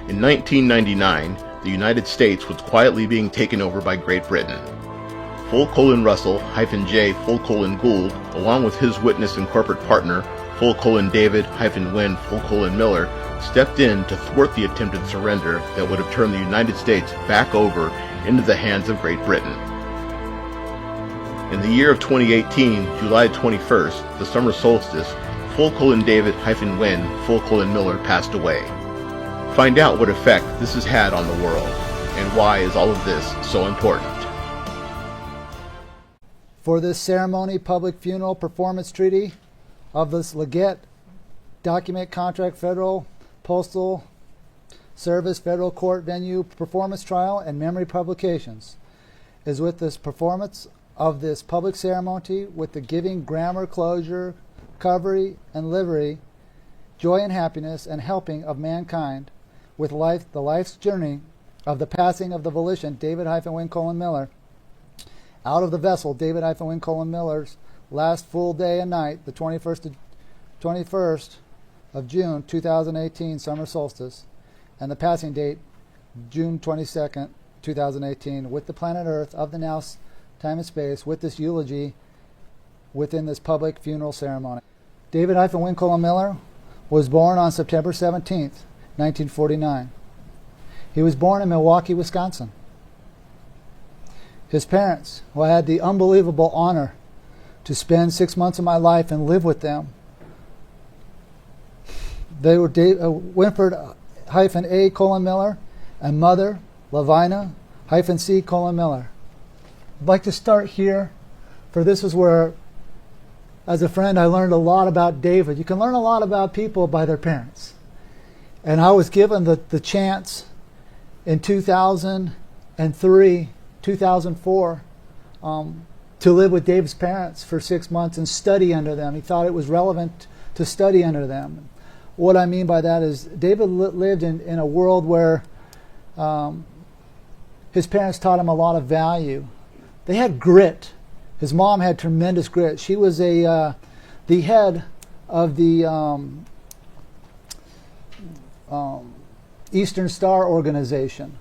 In 1999, the United States was quietly being taken over by Great Britain. Russell-J Gould, along with his witness and corporate partner, David-Wynn Miller, stepped in to thwart the attempted surrender that would have turned the United States back over into the hands of Great Britain. In the year of 2018, July 21st, the summer solstice, David-Wynn Miller passed away. Find out what effect this has had on the world, and why is all of this so important. For this ceremony, public funeral, performance treaty of this legate, document, contract, federal, postal service, federal court venue, performance trial, and memory publications is with this performance of this public ceremony with the giving grammar, closure, covery, and livery, joy and happiness, and helping of mankind with life, the life's journey of the passing of the volition, David-Wynn Miller, out of the vessel, David-Wynn Miller's last full day and night, the 21st of June 2018, summer solstice, and the passing date, June 22nd, 2018, with the planet Earth of the now time and space, with this eulogy within this public funeral ceremony. David-Wynn Miller was born on September 17th, 1949. He was born in Milwaukee, Wisconsin. His parents, who I had the unbelievable honor to spend 6 months of my life and live with them, they were Winford-A. Miller and mother Lavina-C. Miller. I'd like to start here, for this is where, as a friend, I learned a lot about David. You can learn a lot about people by their parents. And I was given the chance in 2003, 2004, to live with David's parents for 6 months and study under them. He thought it was relevant to study under them. What I mean by that is David lived in a world where his parents taught him a lot of value. They had grit. His mom had tremendous grit. She was the head of the Eastern Star organization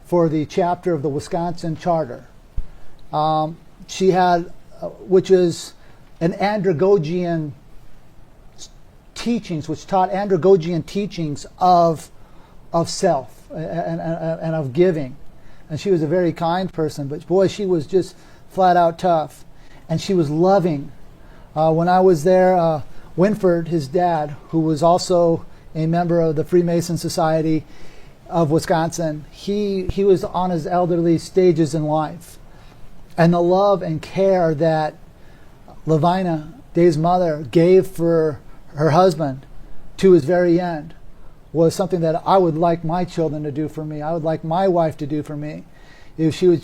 for the chapter of the Wisconsin Charter. She had, which is an andragogian teachings, which taught andragogian teachings of self and of giving. And she was a very kind person, but boy, she was just flat out tough. And she was loving. When I was there, Winford, his dad, who was also a member of the Freemason Society of Wisconsin, he was on his elderly stages in life. And the love and care that Lavina, Dave's mother, gave for her husband to his very end was something that I would like my children to do for me. I would like my wife to do for me. If you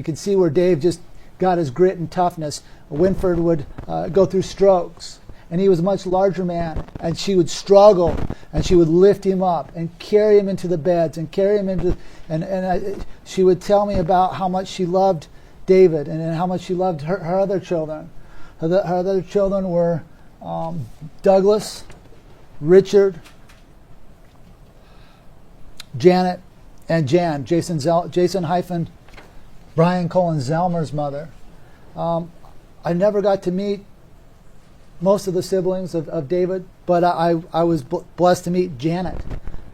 could see where Dave just got his grit and toughness. Winford would go through strokes, and he was a much larger man, and she would struggle, and she would lift him up and carry him into the beds and carry him into, she would tell me about how much she loved David and how much she loved her other children. Her other children were Douglas, Richard, Janet, and Jan, Jason Brian Colin Zelmer's mother. I never got to meet most of the siblings of David, but I was blessed to meet Janet.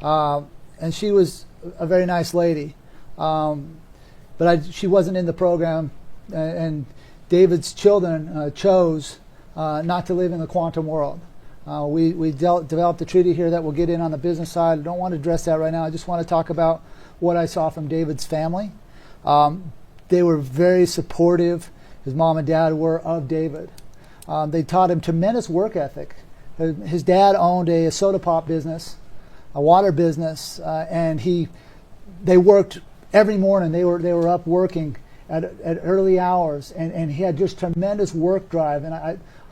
And she was a very nice lady. But she wasn't in the program, and David's children chose not to live in the quantum world. We developed a treaty here that we'll get in on the business side. I don't want to address that right now. I just want to talk about what I saw from David's family. They were very supportive, his mom and dad were, of David. They taught him tremendous work ethic. His dad owned a soda pop business, a water business, and they worked every morning. They were up working at early hours, and he had just tremendous work drive. And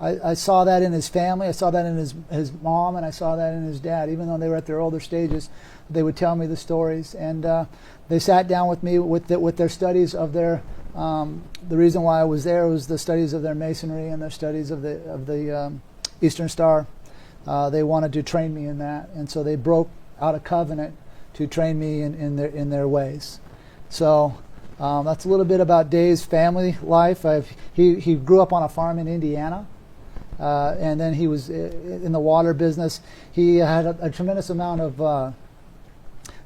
I saw that in his family. I saw that in his mom, and I saw that in his dad. Even though they were at their older stages, they would tell me the stories. And they sat down with me with their studies of their. The reason why I was there was the studies of their masonry and their studies of the Eastern Star. They wanted to train me in that, and so they broke out a covenant to train me in their ways. So that's a little bit about Dave's family life. He grew up on a farm in Indiana, and then he was in the water business. He had a tremendous amount of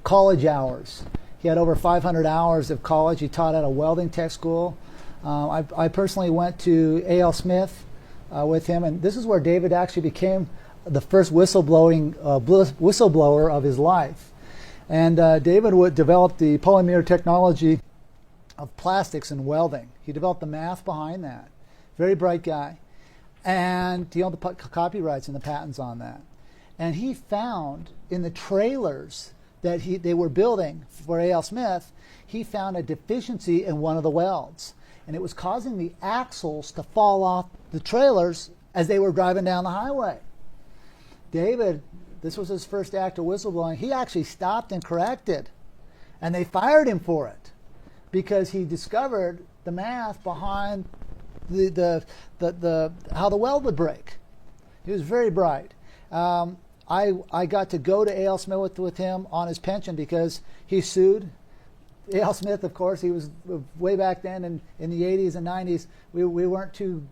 college hours. He had over 500 hours of college. He taught at a welding tech school. I personally went to A.L. Smith with him, and this is where David actually became the first whistleblower of his life. And David developed the polymer technology of plastics and welding. He developed the math behind that. Very bright guy. And he owned the copyrights and the patents on that. And he found in the trailers that they were building for A.L. Smith, he found a deficiency in one of the welds. And it was causing the axles to fall off the trailers as they were driving down the highway. David, this was his first act of whistleblowing. He actually stopped and corrected. And they fired him for it because he discovered the math behind how the weld would break. He was very bright. I got to go to A.L. Smith with him on his pension because he sued. A.L. Smith, of course, he was way back then in the 80s and 90s. We weren't too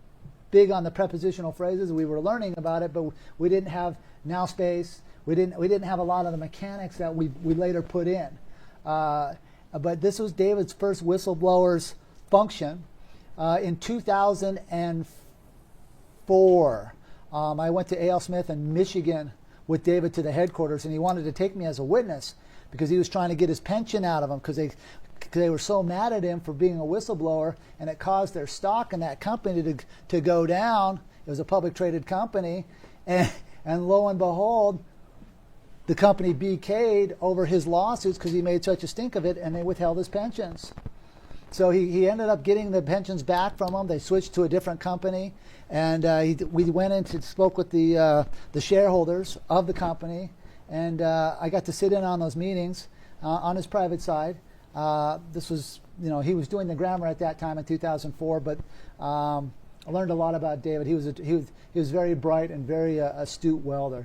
big on the prepositional phrases. We were learning about it, but we didn't have now space. We didn't have a lot of the mechanics that we later put in. But this was David's first whistleblower's function in 2004. I went to A.L. Smith in Michigan with David to the headquarters, and he wanted to take me as a witness because he was trying to get his pension out of him because they were so mad at him for being a whistleblower, and it caused their stock in that company to go down. It was a public traded company, and lo and behold, the company BK'd over his lawsuits because he made such a stink of it, and they withheld his pensions. So he ended up getting the pensions back from them. They switched to a different company, and we went in to spoke with the shareholders of the company, and I got to sit in on those meetings on his private side. This was, he was doing the grammar at that time in 2004, but I learned a lot about David. He was very bright and very astute welder.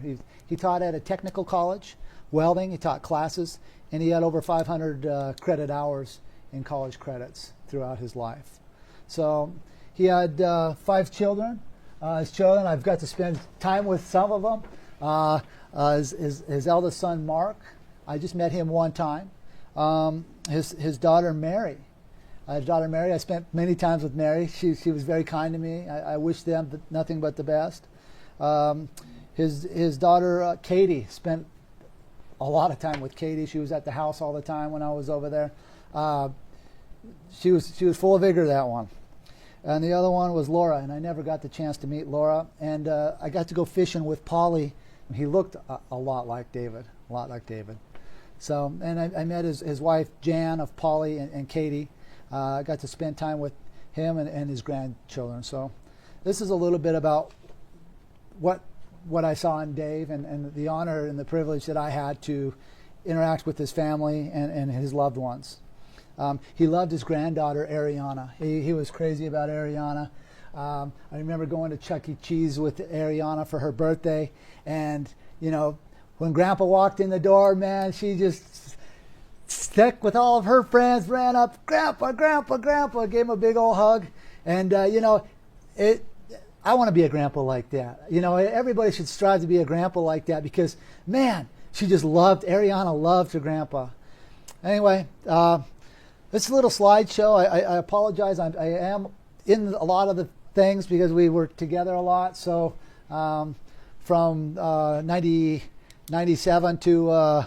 He taught at a technical college, welding. He taught classes, and he had over 500 credit hours in college credits throughout his life. So he had 5 children. His children, I've got to spend time with some of them. His eldest son, Mark, I just met him one time. His daughter, Mary. I spent many times with Mary. She was very kind to me. I wish them nothing but the best. His daughter, Katie, spent a lot of time with Katie. She was at the house all the time when I was over there. She was full of vigor, that one. And the other one was Laura, and I never got the chance to meet Laura. And I got to go fishing with Polly. He looked a lot like David, So, and I met his wife, Jan, of Polly and Katie. I got to spend time with him and his grandchildren. So this is a little bit about what I saw in Dave and the honor and the privilege that I had to interact with his family and his loved ones. He loved his granddaughter, Ariana. He was crazy about Ariana. I remember going to Chuck E. Cheese with Ariana for her birthday. And, when Grandpa walked in the door, man, she just stuck with all of her friends, ran up, Grandpa, Grandpa, Grandpa, gave him a big old hug. And, I want to be a grandpa like that. Everybody should strive to be a grandpa like that because, man, Ariana loved her grandpa. Anyway, this is a little slideshow. I apologize. I am in a lot of the things because we were together a lot. So from 97 to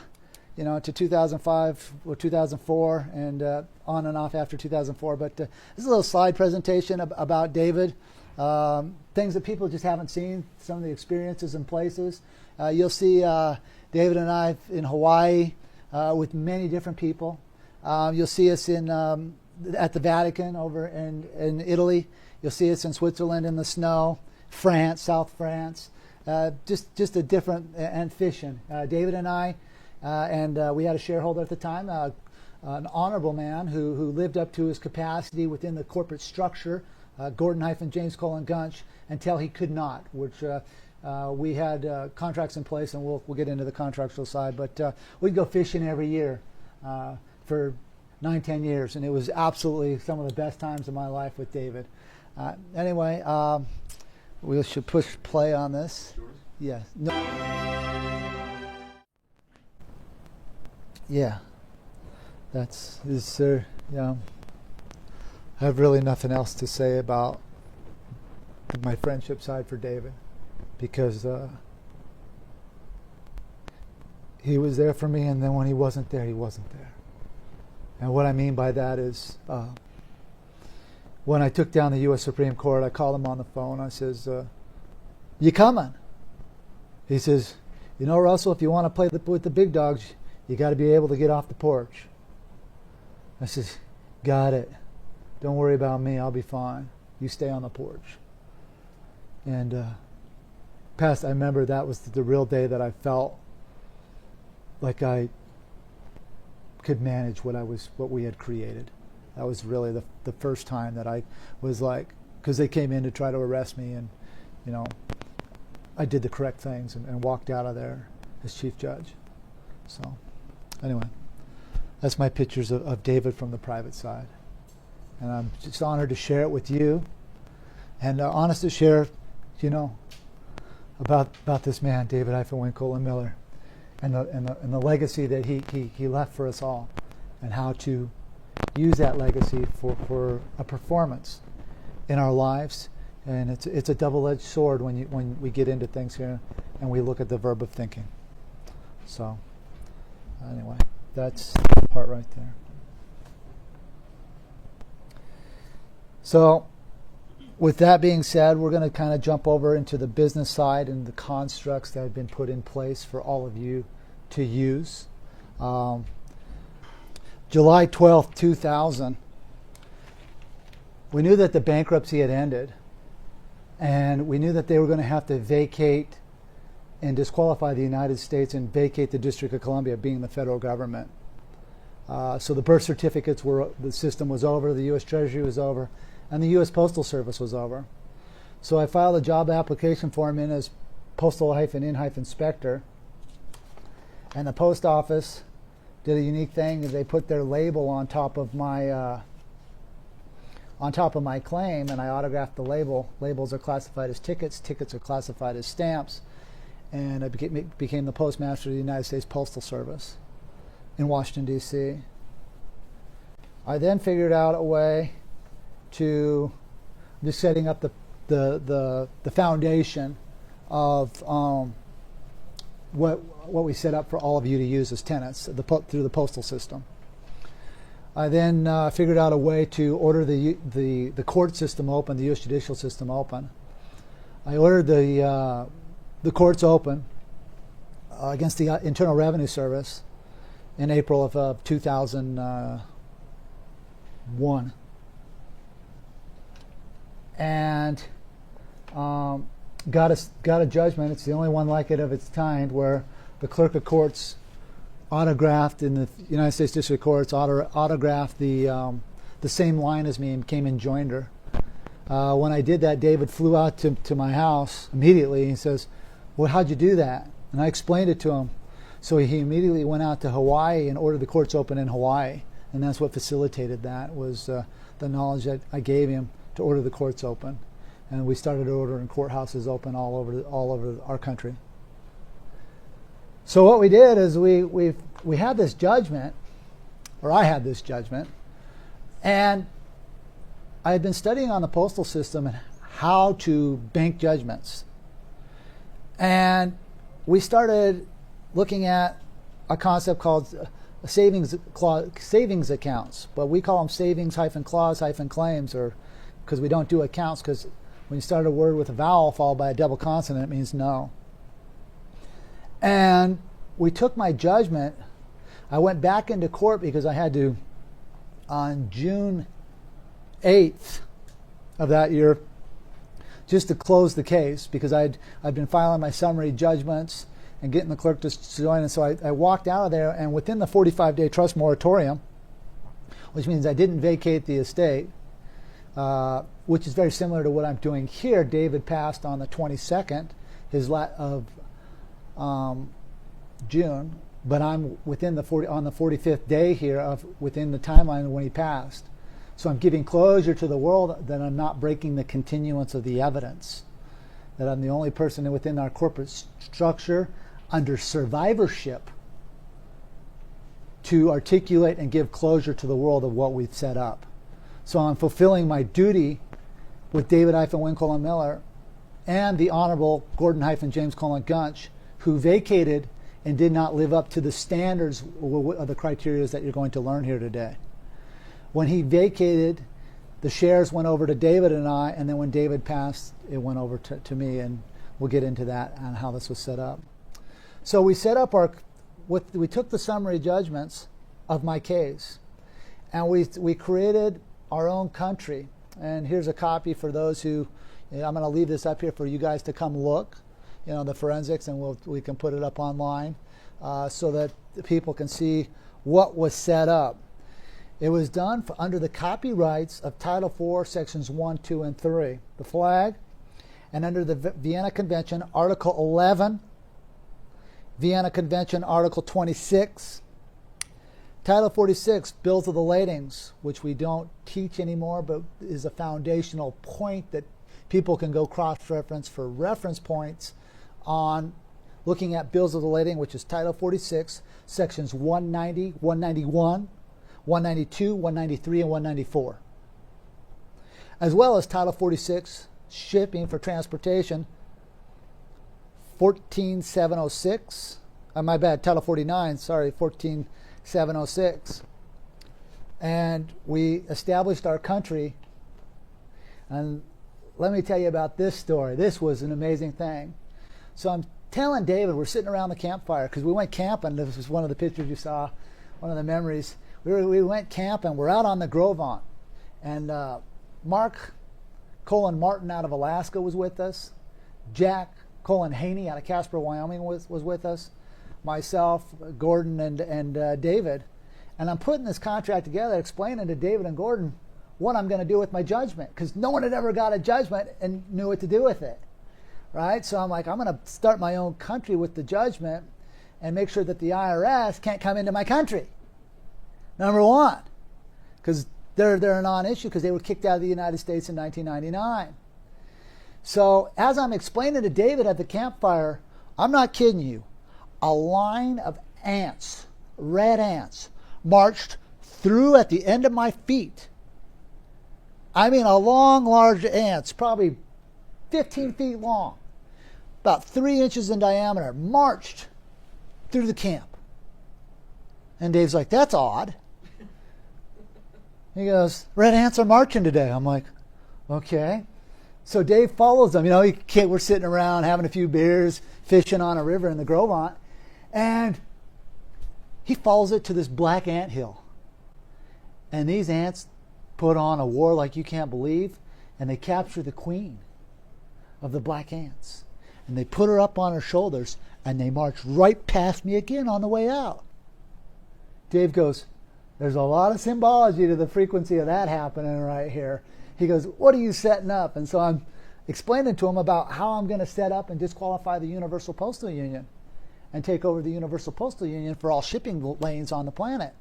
2005 or 2004 and on and off after 2004. But this is a little slide presentation about David. Things that people just haven't seen, some of the experiences and places. You'll see David and I in Hawaii with many different people. You'll see us at the Vatican over in Italy. You'll see us in Switzerland in the snow, France, South France. Just a different, and fishing. David and I, and we had a shareholder at the time, an honorable man who lived up to his capacity within the corporate structure, Gordon-James Colin Gunch, until he could not, which We had contracts in place, and we'll get into the contractual side, but we'd go fishing every year for 9-10 years, and it was absolutely some of the best times of my life with David. Anyway, we should push play on this. Sure. Yes. No. Yeah. Yeah. I have really nothing else to say about my friendship side for David, because he was there for me, and then when he wasn't there, he wasn't there. And what I mean by that is, when I took down the U.S. Supreme Court, I called him on the phone. I says, "You coming?" He says, "You know, Russell, if you want to play with the big dogs, you got to be able to get off the porch." I says, "Got it. Don't worry about me. I'll be fine. You stay on the porch." And I remember that was the real day that I felt like I could manage what we had created. That was really the first time that I was like, because they came in to try to arrest me, and I did the correct things and walked out of there as chief judge. So anyway, that's my pictures of David from the private side. And I'm just honored to share it with you, and honest to share, about this man, David Winkle and Miller, and the legacy that he left for us all, and how to use that legacy for a performance in our lives. And it's a double-edged sword when we get into things here and we look at the verb of thinking. So anyway, that's the part right there. So with that being said, we're going to kind of jump over into the business side and the constructs that have been put in place for all of you to use. July 12th, 2000, we knew that the bankruptcy had ended, and we knew that they were going to have to vacate and disqualify the United States and vacate the District of Columbia, being the federal government. So the birth certificates the system was over, the U.S. Treasury was over, and the U.S. Postal Service was over. So I filed a job application form in as postal-in-inspector, and the post office did a unique thing. They put their label on top of my claim, and I autographed the label. Labels are classified as tickets. Tickets are classified as stamps, and I became the postmaster of the United States Postal Service in Washington, D.C. I then figured out a way to just setting up the foundation of what we set up for all of you to use as tenants through the postal system. I then figured out a way to order the court system open, the U.S. judicial system open. I ordered the courts open against the Internal Revenue Service in April of 2001. And got a judgment. It's the only one like it of its kind, where the clerk of courts autographed in the United States District Courts autographed the same line as me and came and joined her. When I did that, David flew out to my house immediately. He says, "Well, how'd you do that?" And I explained it to him. So he immediately went out to Hawaii and ordered the courts open in Hawaii, and that's what facilitated that, was the knowledge that I gave him to order the courts open. And we started ordering courthouses open all over our country. So what we did is we had this judgment, or I had this judgment, and I had been studying on the postal system and how to bank judgments. And we started looking at a concept called savings accounts, but we call them savings-clause-claims, or because we don't do accounts, because when you start a word with a vowel followed by a double consonant, it means no. And we took my judgment. I went back into court because I had to, on June 8th of that year, just to close the case, because I'd been filing my summary judgments and getting the clerk to join. And so I walked out of there, and within the 45-day trust moratorium, which means I didn't vacate the estate, which is very similar to what I'm doing here. David passed on the 22nd. June, but I'm within on the 45th day here within the timeline when he passed. So I'm giving closure to the world that I'm not breaking the continuance of the evidence, that I'm the only person within our corporate structure under survivorship to articulate and give closure to the world of what we've set up. So I'm fulfilling my duty with David-Wynne-Miller and the Honorable Gordon-James Gunch, who vacated and did not live up to the standards of the criteria that you're going to learn here today. When he vacated, the shares went over to David and I, and then when David passed, it went over to me, and we'll get into that and how this was set up. So we set up we took the summary judgments of my case, and we created our own country. And here's a copy for those who, I'm going to leave this up here for you guys to come look, the forensics, and we can put it up online so that the people can see what was set up. It was done under the copyrights of Title IV, Sections 1, 2, and 3, the flag, and under the Vienna Convention, Article 11, Vienna Convention, Article 26, Title 46, Bills of the Ladings, which we don't teach anymore, but is a foundational point that people can go cross-reference for reference points on looking at Bills of the Lading, which is Title 46, Sections 190, 191, 192, 193, and 194. As well as Title 46, Shipping for Transportation, 14706. My bad, Title 49, sorry, 14706. And we established our country. And let me tell you about this story. This was an amazing thing. So I'm telling David, we're sitting around the campfire because we went camping. This was one of the pictures you saw, one of the memories. We went camping. We're out on the Grovant. And Mark Colin Martin out of Alaska was with us. Jack Colin Haney out of Casper, Wyoming was with us. Myself, Gordon, and David. And I'm putting this contract together, explaining to David and Gordon what I'm going to do with my judgment, because no one had ever got a judgment and knew what to do with it, right? So I'm like, I'm going to start my own country with the judgment and make sure that the IRS can't come into my country. Number one, because they're a non-issue because they were kicked out of the United States in 1999. So as I'm explaining to David at the campfire, I'm not kidding you, a line of ants, red ants, marched through at the end of my feet. I mean, a long, large ants, probably 15 feet long, about 3 inches in diameter, marched through the camp. And Dave's like, that's odd. He goes, red ants are marching today. I'm like, okay. So Dave follows them. We're sitting around having a few beers, fishing on a river in the Grovant, and he follows it to this black ant hill. And these ants put on a war like you can't believe, and they capture the queen of the black ants. And they put her up on her shoulders, and they march right past me again on the way out. Dave goes, there's a lot of symbology to the frequency of that happening right here. He goes, what are you setting up? And so I'm explaining to him about how I'm going to set up and disqualify the Universal Postal Union and take over the Universal Postal Union for all shipping lanes on the planet,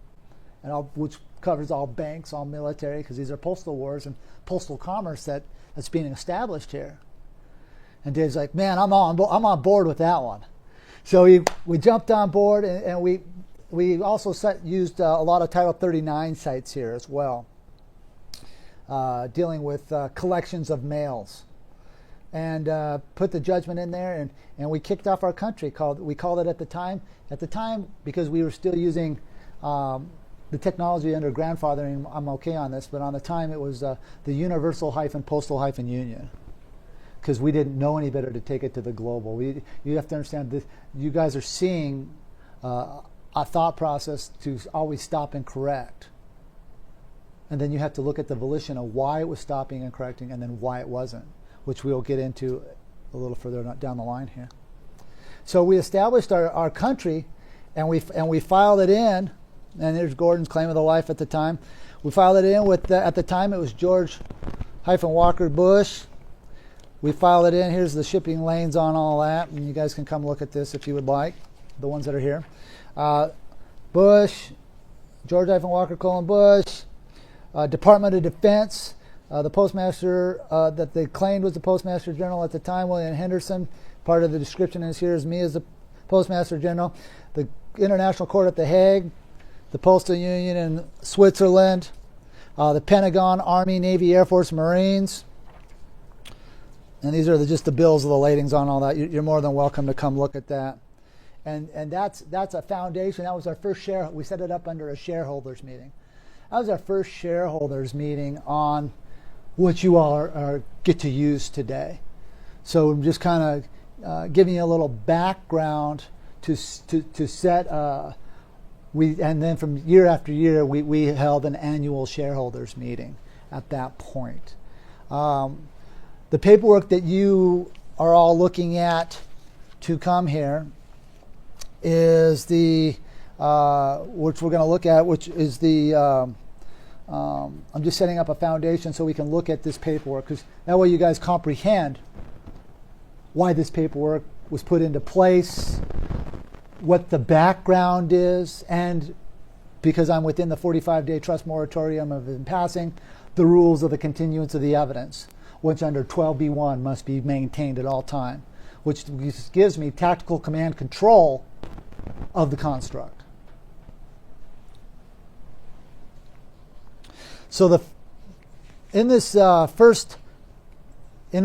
which covers all banks, all military, because these are postal wars and postal commerce that's being established here. And Dave's like, man, I'm on board with that one. So we jumped on board, and we also used a lot of Title 39 sites here as well, dealing with collections of mails, and put the judgment in there, and we kicked off our country. We called it at the time because we were still using the technology under grandfathering. I'm okay on this, but on the time it was the Universal-Postal-Union, because we didn't know any better to take it to the global. You have to understand this. You guys are seeing a thought process to always stop and correct. And then you have to look at the volition of why it was stopping and correcting, and then why it wasn't, which we'll get into a little further down the line here. So we established our country, and we filed it in, and there's Gordon's claim of the life at the time. We filed it in with, at the time it was George Walker Bush, We file it in. Here's the shipping lanes on all that, and you guys can come look at this if you would like, the ones that are here. Bush, George-Walker Bush, Department of Defense, the postmaster that they claimed was the postmaster general at the time, William Henderson. Part of the description is here is me as the postmaster general. The International Court at The Hague, the Postal Union in Switzerland, the Pentagon, Army, Navy, Air Force, Marines. And these are just the bills of the ladings on all that. You're more than welcome to come look at that. And that's a foundation. That was our first share. We set it up under a shareholders meeting. That was our first shareholders meeting on what you all get to use today. So I'm just kind of giving you a little background to set. And then from year after year, we held an annual shareholders meeting at that point. The paperwork that you are all looking at to come here is the, which we're going to look at, which is the, I'm just setting up a foundation so we can look at this paperwork, because that way you guys comprehend why this paperwork was put into place, what the background is, and because I'm within the 45-day trust moratorium of in passing, the rules of the continuance of the evidence, which under 12b1 must be maintained at all time, which gives me tactical command control of the construct. So in this in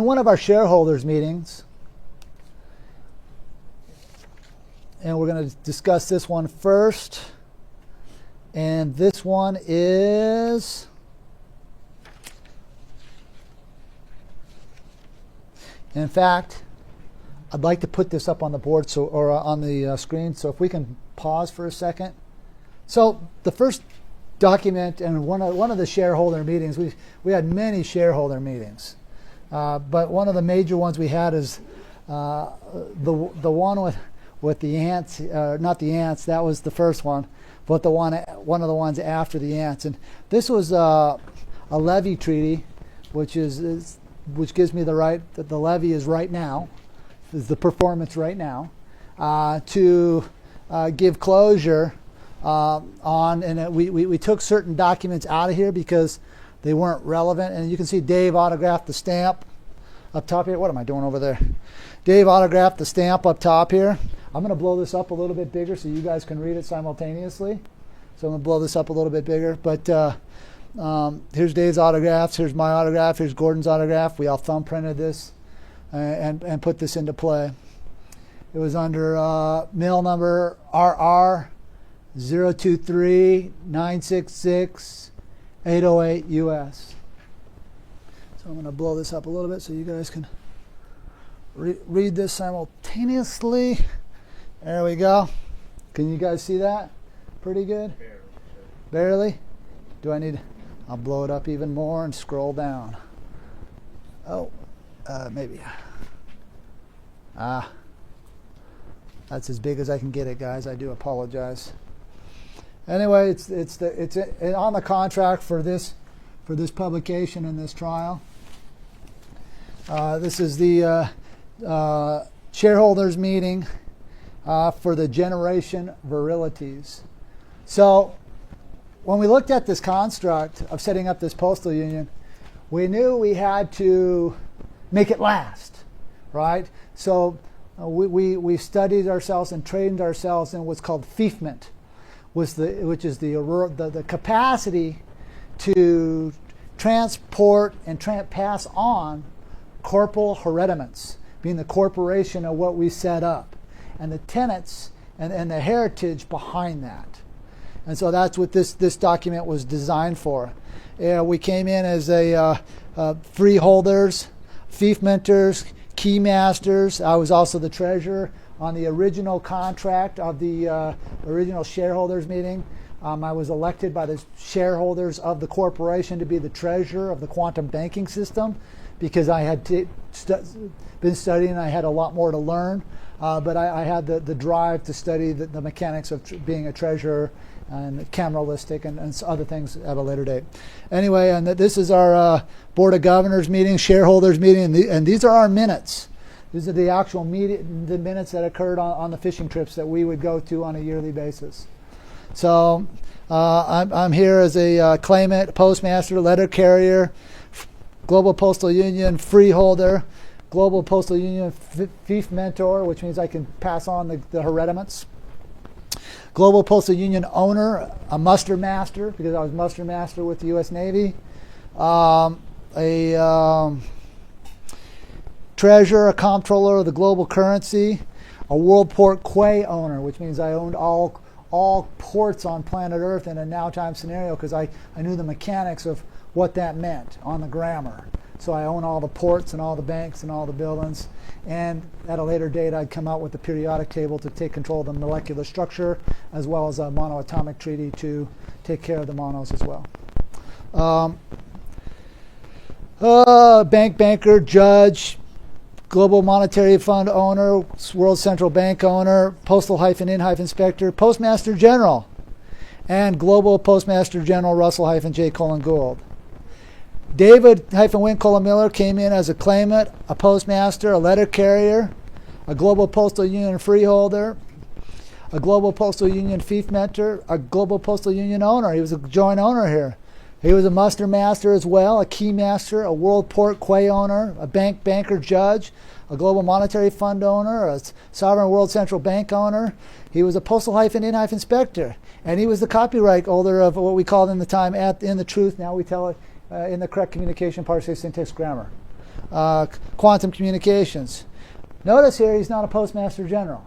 one of our shareholders meetings, and we're going to discuss this one first, and this one is in fact, I'd like to put this up on the board or on the screen. So if we can pause for a second. So the first document and one of the shareholder meetings, we had many shareholder meetings, but one of the major ones we had is the one with the ants, not the ants. That was the first one, but one of the ones after the ants. And this was a levy treaty, which gives me the right that the levy is right now, is the performance right now, to give closure on, and we took certain documents out of here because they weren't relevant. And you can see Dave autographed the stamp up top here. What am I doing over there? Dave autographed the stamp up top here. I'm going to blow this up a little bit bigger so you guys can read it simultaneously. So I'm going to blow this up a little bit bigger. But here's Dave's autographs. Here's my autograph. Here's Gordon's autograph. We all thumbprinted this and put this into play. It was under mail number RR 023-966-808 US. So I'm going to blow this up a little bit so you guys can read this simultaneously. There we go. Can you guys see that? Pretty good? Barely? Do I need... I'll blow it up even more and scroll down. Oh, maybe. That's as big as I can get it, guys. I do apologize. Anyway, it's on the contract for this publication and this trial. This is the shareholders meeting for the generation virilities. So when we looked at this construct of setting up this postal union, we knew we had to make it last, right? So we studied ourselves and trained ourselves in what's called fiefment, which is the capacity to transport and pass on corporal herediments, being the corporation of what we set up, and the tenets and the heritage behind that. And so that's what this document was designed for. We came in as freeholders, fiefmenters, keymasters. I was also the treasurer on the original contract of the original shareholders meeting. I was elected by the shareholders of the corporation to be the treasurer of the quantum banking system because I had been studying and I had a lot more to learn. But I had the drive to study the mechanics of being a treasurer and cameralistic and other things at a later date. Anyway, and this is our Board of Governors meeting, shareholders meeting, and these are our minutes. These are the actual the minutes that occurred on the fishing trips that we would go to on a yearly basis. So I'm here as a claimant, postmaster, letter carrier, Global Postal Union freeholder, Global Postal Union fief mentor, which means I can pass on the hereditaments. Global Postal Union owner, a muster master, because I was muster master with the U.S. Navy. A treasurer, a comptroller of the global currency. A world port quay owner, which means I owned all ports on planet Earth in a now-time scenario because I knew the mechanics of what that meant on the grammar. So I own all the ports and all the banks and all the buildings. And at a later date, I'd come out with the periodic table to take control of the molecular structure, as well as a monoatomic treaty to take care of the monos as well. Banker, judge, Global Monetary Fund owner, World Central Bank owner, Postal-in-inspector, Postmaster General, and Global Postmaster General Russell-J. Colin Gould. David-Win Miller came in as a claimant, a postmaster, a letter carrier, a Global Postal Union freeholder, a Global Postal Union fief mentor, a Global Postal Union owner. He was a joint owner here. He was a muster master as well, a key master, a world port quay owner, a banker judge, a Global Monetary Fund owner, a Sovereign World Central Bank owner. He was a Postal-in-inspector, and he was the copyright holder of what we called in the time in the truth. Now we tell it in the correct communication, parsing, syntax, grammar. Quantum communications. Notice here he's not a Postmaster General.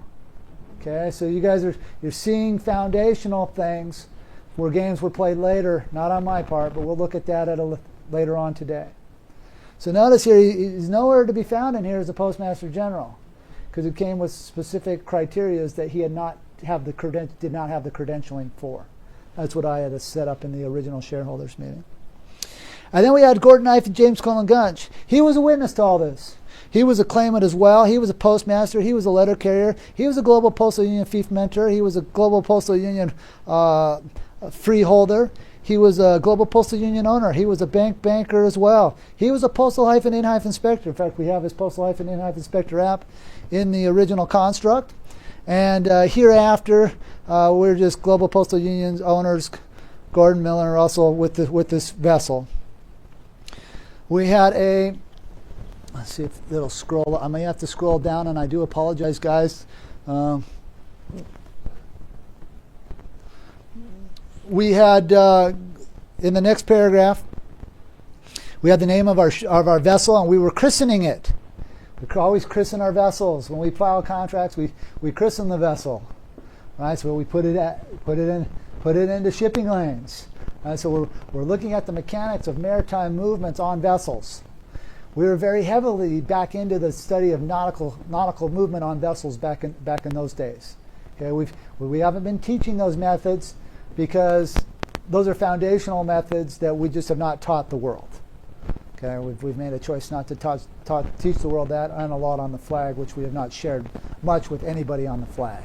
Okay, so you guys you're seeing foundational things where games were played later, not on my part, but we'll look at that later on today. So notice here, he's nowhere to be found in here as a Postmaster General, because it came with specific criteria that he did not have the credentialing for. That's what I had set up in the original shareholders meeting. And then we had Gordon Knife and James Colin Gunch. He was a witness to all this. He was a claimant as well. He was a postmaster. He was a letter carrier. He was a Global Postal Union fief mentor. He was a Global Postal Union freeholder. He was a Global Postal Union owner. He was a banker as well. He was a Postal-in-inspector. In fact, we have his Postal-in-inspector app in the original construct. And hereafter, we're just Global Postal Union owners, Gordon Miller, also with this vessel. We had let's see if it'll scroll. I may have to scroll down, and I do apologize, guys. We had, in the next paragraph, we had the name of our vessel, and we were christening it. We always christen our vessels. When we file contracts, we christen the vessel. Right? So we put it into shipping lanes. Right? So we're looking at the mechanics of maritime movements on vessels. We were very heavily back into the study of nautical movement on vessels back in those days. Okay, we haven't been teaching those methods because those are foundational methods that we just have not taught the world. Okay, we've made a choice not to teach the world that, and a lot on the flag, which we have not shared much with anybody on the flag.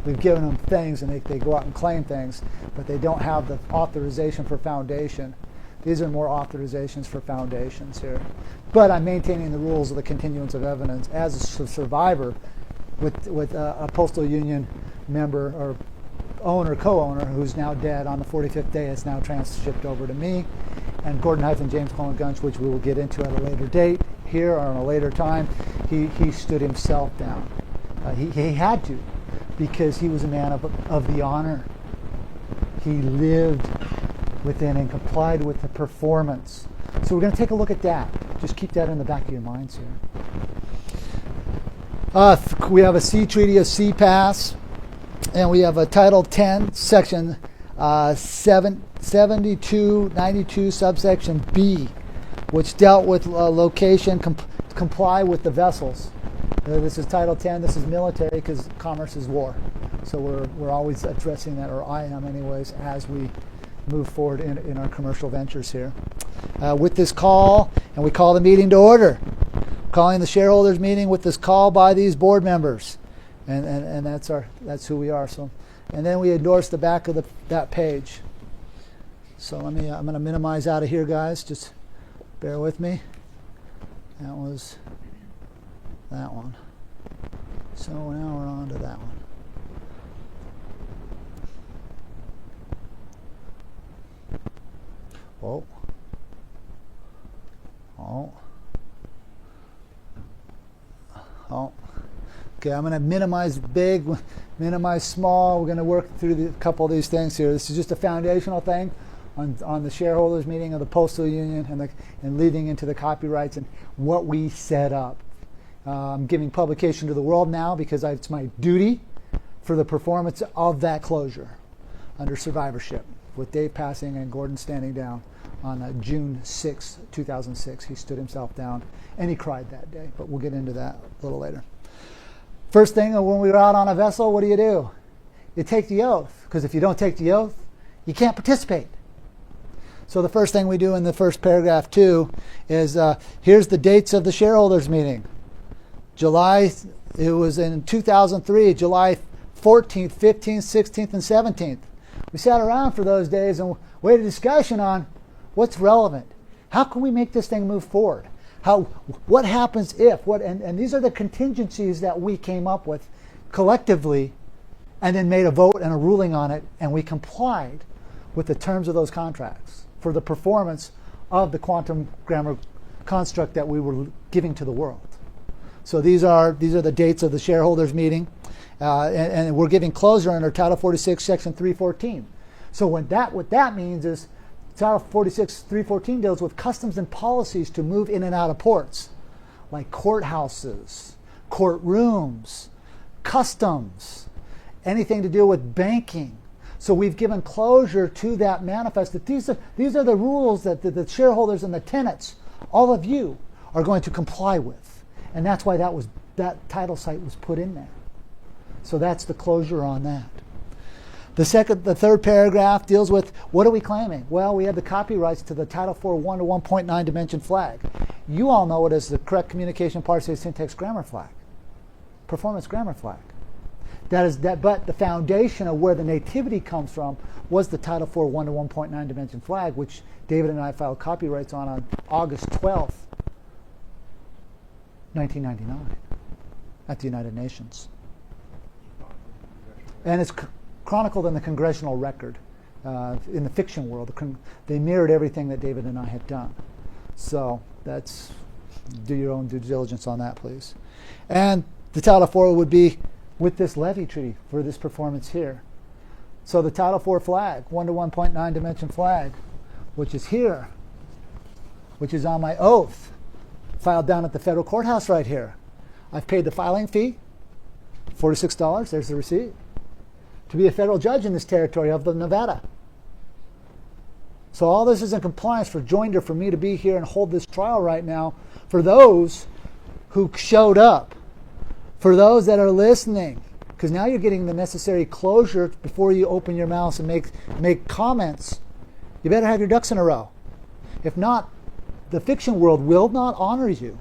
We've given them things, and they go out and claim things, but they don't have the authorization for foundation. These are more authorizations for foundations here. But I'm maintaining the rules of the continuance of evidence as a survivor with a Postal Union member or owner, co-owner, who's now dead. On the 45th day, it's now transshipped over to me. And Gordon Knife and James Colin Gunch, which we will get into at a later date here or on a later time, he stood himself down. He had to, because he was a man of the honor. He lived within and complied with the performance. So we're going to take a look at that. Just keep that in the back of your minds here. We have a sea treaty of sea pass, and we have a Title 10, Section 7292, subsection B, which dealt with location, comply with the vessels. This is Title 10. This is military because commerce is war. So we're always addressing that, or I am anyways, as we move forward in our commercial ventures here. With this call, and we call the meeting to order. Calling the shareholders meeting with this call by these board members. And that's who we are. So, and then we endorse the back of that page. So I'm going to minimize out of here, guys. Just bear with me. That was that one. So now we're on to that one. Oh. Oh. Oh. Okay, I'm going to minimize big, minimize small. We're going to work through a couple of these things here. This is just a foundational thing on the shareholders meeting of the Postal Union and leading into the copyrights and what we set up. I'm giving publication to the world now because it's my duty for the performance of that closure under survivorship, with Dave passing and Gordon standing down on June 6, 2006. He stood himself down and he cried that day, but we'll get into that a little later. First thing, when we were out on a vessel, what do? You take the oath, because if you don't take the oath, you can't participate. So the first thing we do in the first paragraph too is here's the dates of the shareholders meeting. It was in 2003, July 14th, 15th, 16th, and 17th. We sat around for those days and we had a discussion on what's relevant. How can we make this thing move forward? What happens if? And these are the contingencies that we came up with collectively and then made a vote and a ruling on it, and we complied with the terms of those contracts for the performance of the quantum grammar construct that we were giving to the world. So these are the dates of the shareholders meeting, and we're giving closure under Title 46, Section 314. So what that means is Title 46, 314 deals with customs and policies to move in and out of ports, like courthouses, courtrooms, customs, anything to do with banking. So we've given closure to that manifest that these are the rules that the shareholders and the tenants, all of you, are going to comply with. And that's why that title site was put in there. So that's the closure on that. The third paragraph deals with what are we claiming? Well, we have the copyrights to the Title IV 1 to 1.9 dimension flag. You all know it as the correct communication parsing syntax grammar flag, performance grammar flag. But the foundation of where the nativity comes from was the Title IV 1 to 1.9 dimension flag, which David and I filed copyrights on August 12th, 1999, at the United Nations. And it's chronicled in the congressional record in the fiction world. They mirrored everything that David and I had done. So do your own due diligence on that, please. And the Title IV would be with this levy treaty for this performance here. So the Title IV flag, 1 to 1.9 dimension flag, which is here, which is on my oath, filed down at the federal courthouse right here. I've paid the filing fee, $46, there's the receipt, to be a federal judge in this territory of the Nevada. So all this is in compliance for joinder for me to be here and hold this trial right now for those who showed up, for those that are listening, because now you're getting the necessary closure before you open your mouth and make comments. You better have your ducks in a row. If not, the fiction world will not honor you,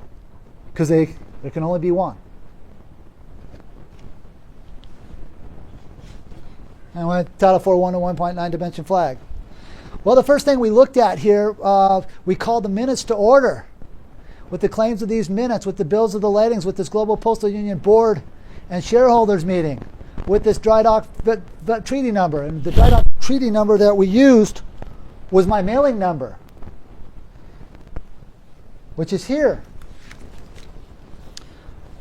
because there can only be one. Anyway, Title IV 1 to 1.9 dimension flag. Well, the first thing we looked at here, we called the minutes to order, with the claims of these minutes, with the bills of the latings, with this Global Postal Union Board and shareholders meeting, with this dry dock treaty number. And the dry dock treaty number that we used was my mailing number, which is here.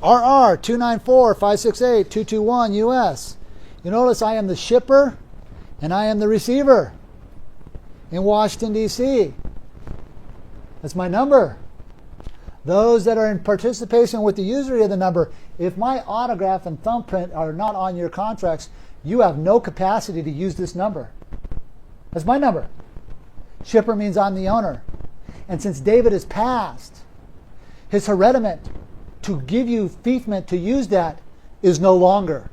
RR 294-568-221 US. You notice I am the shipper and I am the receiver in Washington, D.C. That's my number. Those that are in participation with the usury of the number, if my autograph and thumbprint are not on your contracts, you have no capacity to use this number. That's my number. Shipper means I'm the owner. And since David has passed, his hereditament to give you fiefment to use that is no longer.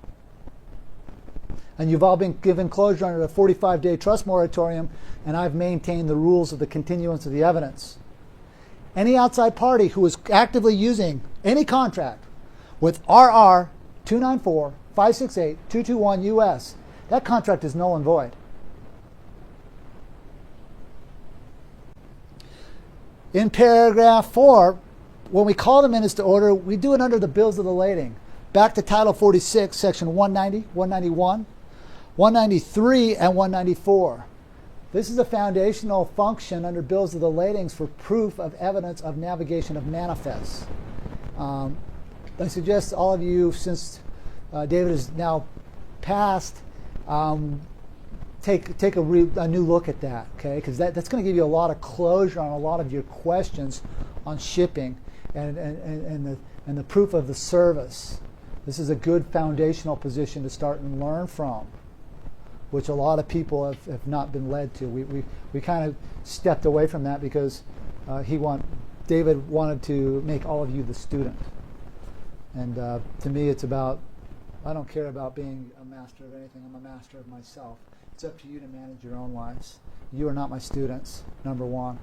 And you've all been given closure under the 45-day trust moratorium, and I've maintained the rules of the continuance of the evidence. Any outside party who is actively using any contract with RR 294-568-221 US, that contract is null and void. In paragraph 4, when we call the minutes to order, we do it under the bills of the lading. Back to Title 46, Section 190, 191, 193, and 194. This is a foundational function under bills of the ladings for proof of evidence of navigation of manifests. I suggest all of you, since David is now passed, take a new look at that, okay? Because that's going to give you a lot of closure on a lot of your questions on shipping and the proof of the service. This is a good foundational position to start and learn from, which a lot of people have not been led to. We kind of stepped away from that because David wanted to make all of you the student. And to me, it's about, I don't care about being a master of anything. I'm a master of myself. It's up to you to manage your own lives. You are not my students, number one.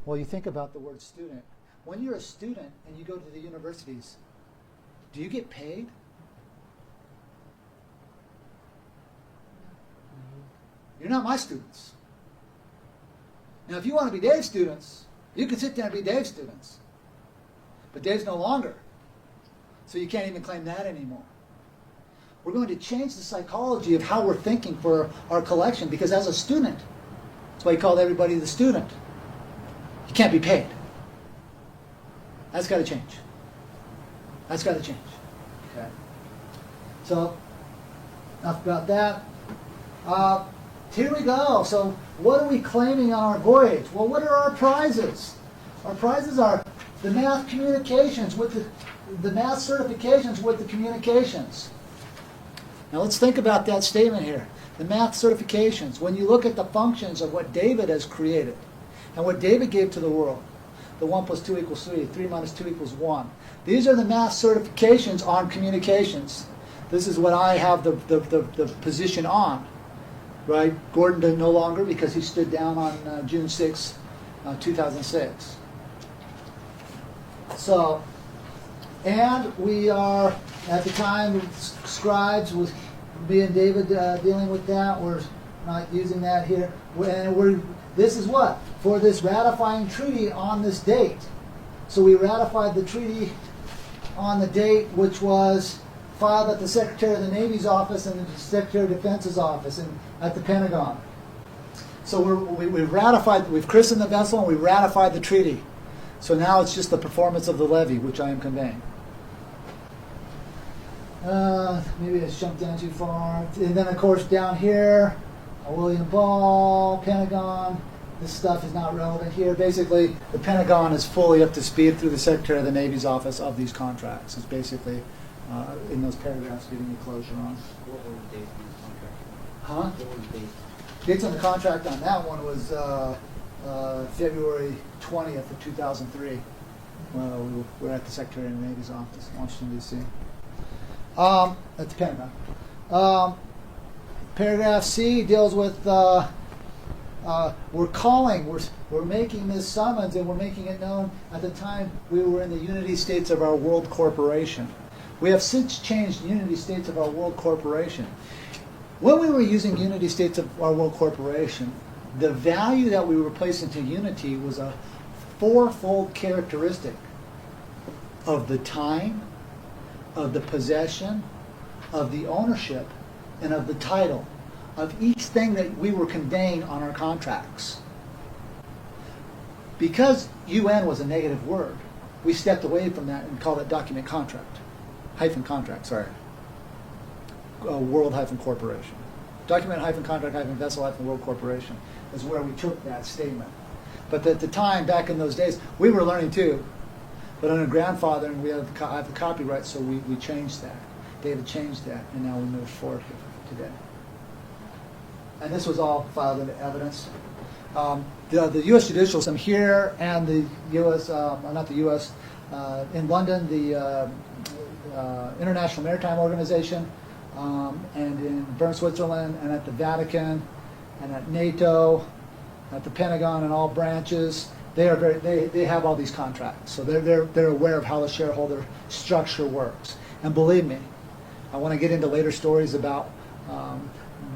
Well, you think about the word student. When you're a student and you go to the universities, do you get paid? You're not my students. Now, if you want to be Dave's students, you can sit there and be Dave's students. But Dave's no longer. So you can't even claim that anymore. We're going to change the psychology of how we're thinking for our collection, because as a student, that's why he called everybody the student. You can't be paid. That's got to change. That's got to change. Okay. So, enough about that. Here we go. So, what are we claiming on our voyage? Well, what are our prizes? Our prizes are the math communications with the math certifications with the communications. Now let's think about that statement here. The math certifications. When you look at the functions of what David has created and what David gave to the world, the 1 + 2 = 3, 3 - 2 = 1. These are the math certifications on communications. This is what I have the position on. Right? Gordon did no longer because he stood down on June 6, 2006. So, and we are, at the time, scribes, with me and David dealing with that. We're not using that here. And this is what? For this ratifying treaty on this date. So we ratified the treaty on the date which was filed at the Secretary of the Navy's office and the Secretary of Defense's office and at the Pentagon. So we've ratified, we've christened the vessel and we ratified the treaty. So now it's just the performance of the levy, which I am conveying. Maybe I jumped down too far. And then, of course, down here, William Ball, Pentagon. This stuff is not relevant here. Basically, the Pentagon is fully up to speed through the Secretary of the Navy's office of these contracts. It's basically in those paragraphs giving you closure on. What were the dates on the contract? Huh? What were the dates? Dates on the contract on that one was February 20th of 2003. We were at the Secretary of the Navy's office in Washington, D.C. At the Pentagon. Paragraph C deals with we're making this summons and we're making it known at the time we were in the Unity States of our World Corporation. We have since changed Unity States of our World Corporation. When we were using Unity States of our World Corporation, the value that we were placing to Unity was a fourfold characteristic of the time, of the possession, of the ownership, and of the title of each thing that we were conveying on our contracts. Because UN was a negative word, we stepped away from that and called it document contract, world-corporation. Document-contract-vessel-world corporation is where we took that statement. But at the time, back in those days, we were learning too. But under grandfathering, we have the copyright, so we changed that. David changed that, and now we move forward here today. And this was all filed into evidence. The U.S. judicial system here and the U.S., not the U.S., in London, the International Maritime Organization, and in Bern, Switzerland, and at the Vatican, and at NATO, at the Pentagon, and all branches. They have all these contracts, so they're aware of how the shareholder structure works. And believe me, I want to get into later stories about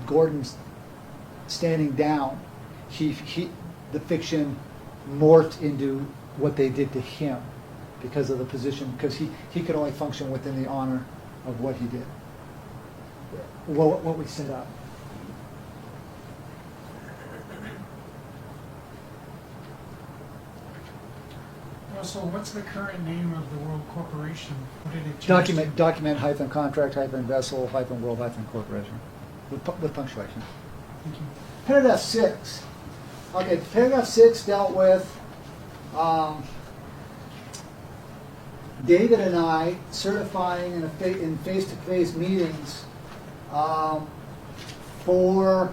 Gordon's standing down. The fiction morphed into what they did to him because of the position, because he could only function within the honor of what he did, what we set up. So what's the current name of the World Corporation? What did it change Document-contract-vessel-world-corporation with punctuation. Thank you. Paragraph 6. Okay, paragraph 6 dealt with David and I certifying in face-to-face meetings for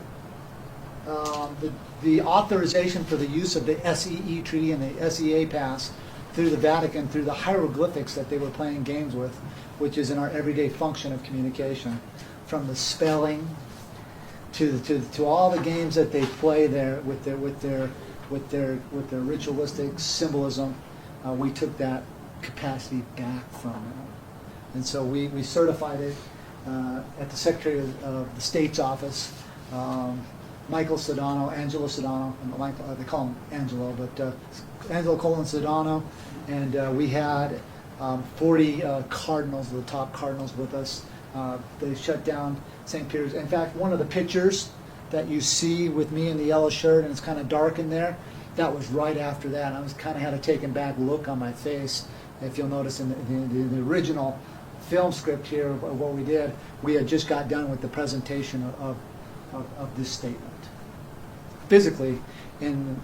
the authorization for the use of the SEE Treaty and the SEA Pass through the Vatican, through the hieroglyphics that they were playing games with, which is in our everyday function of communication, from the spelling to all the games that they play there with their ritualistic symbolism. We took that capacity back from them, and so we certified it at the Secretary of the State's office. Michael Sedano, Angelo Sedano, they call him Angelo, but Angelo Colon Sedano, and we had 40 cardinals, the top cardinals with us. They shut down St. Peter's. In fact, one of the pictures that you see with me in the yellow shirt, and it's kind of dark in there, that was right after that. I was kind of had a taken back look on my face. If you'll notice in the original film script here of what we did, we had just got done with the presentation of this statement. Physically, in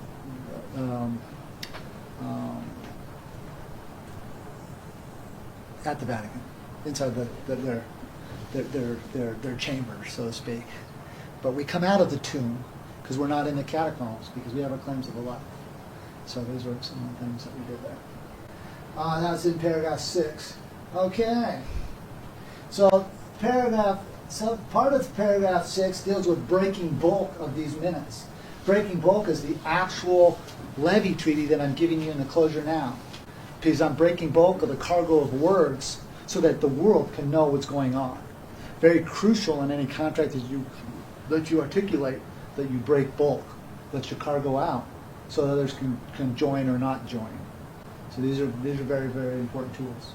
at the Vatican, inside their chambers, so to speak. But we come out of the tomb because we're not in the catacombs because we have our claims of the life. So those were some of the things that we did there. That's in paragraph 6. Okay. So part of paragraph 6 deals with breaking bulk of these minutes. Breaking bulk is the actual levy treaty that I'm giving you in the closure now, because I'm breaking bulk of the cargo of words so that the world can know what's going on. Very crucial in any contract that you articulate that you break bulk, let your cargo out, so that others can join or not join. So these are very, very important tools.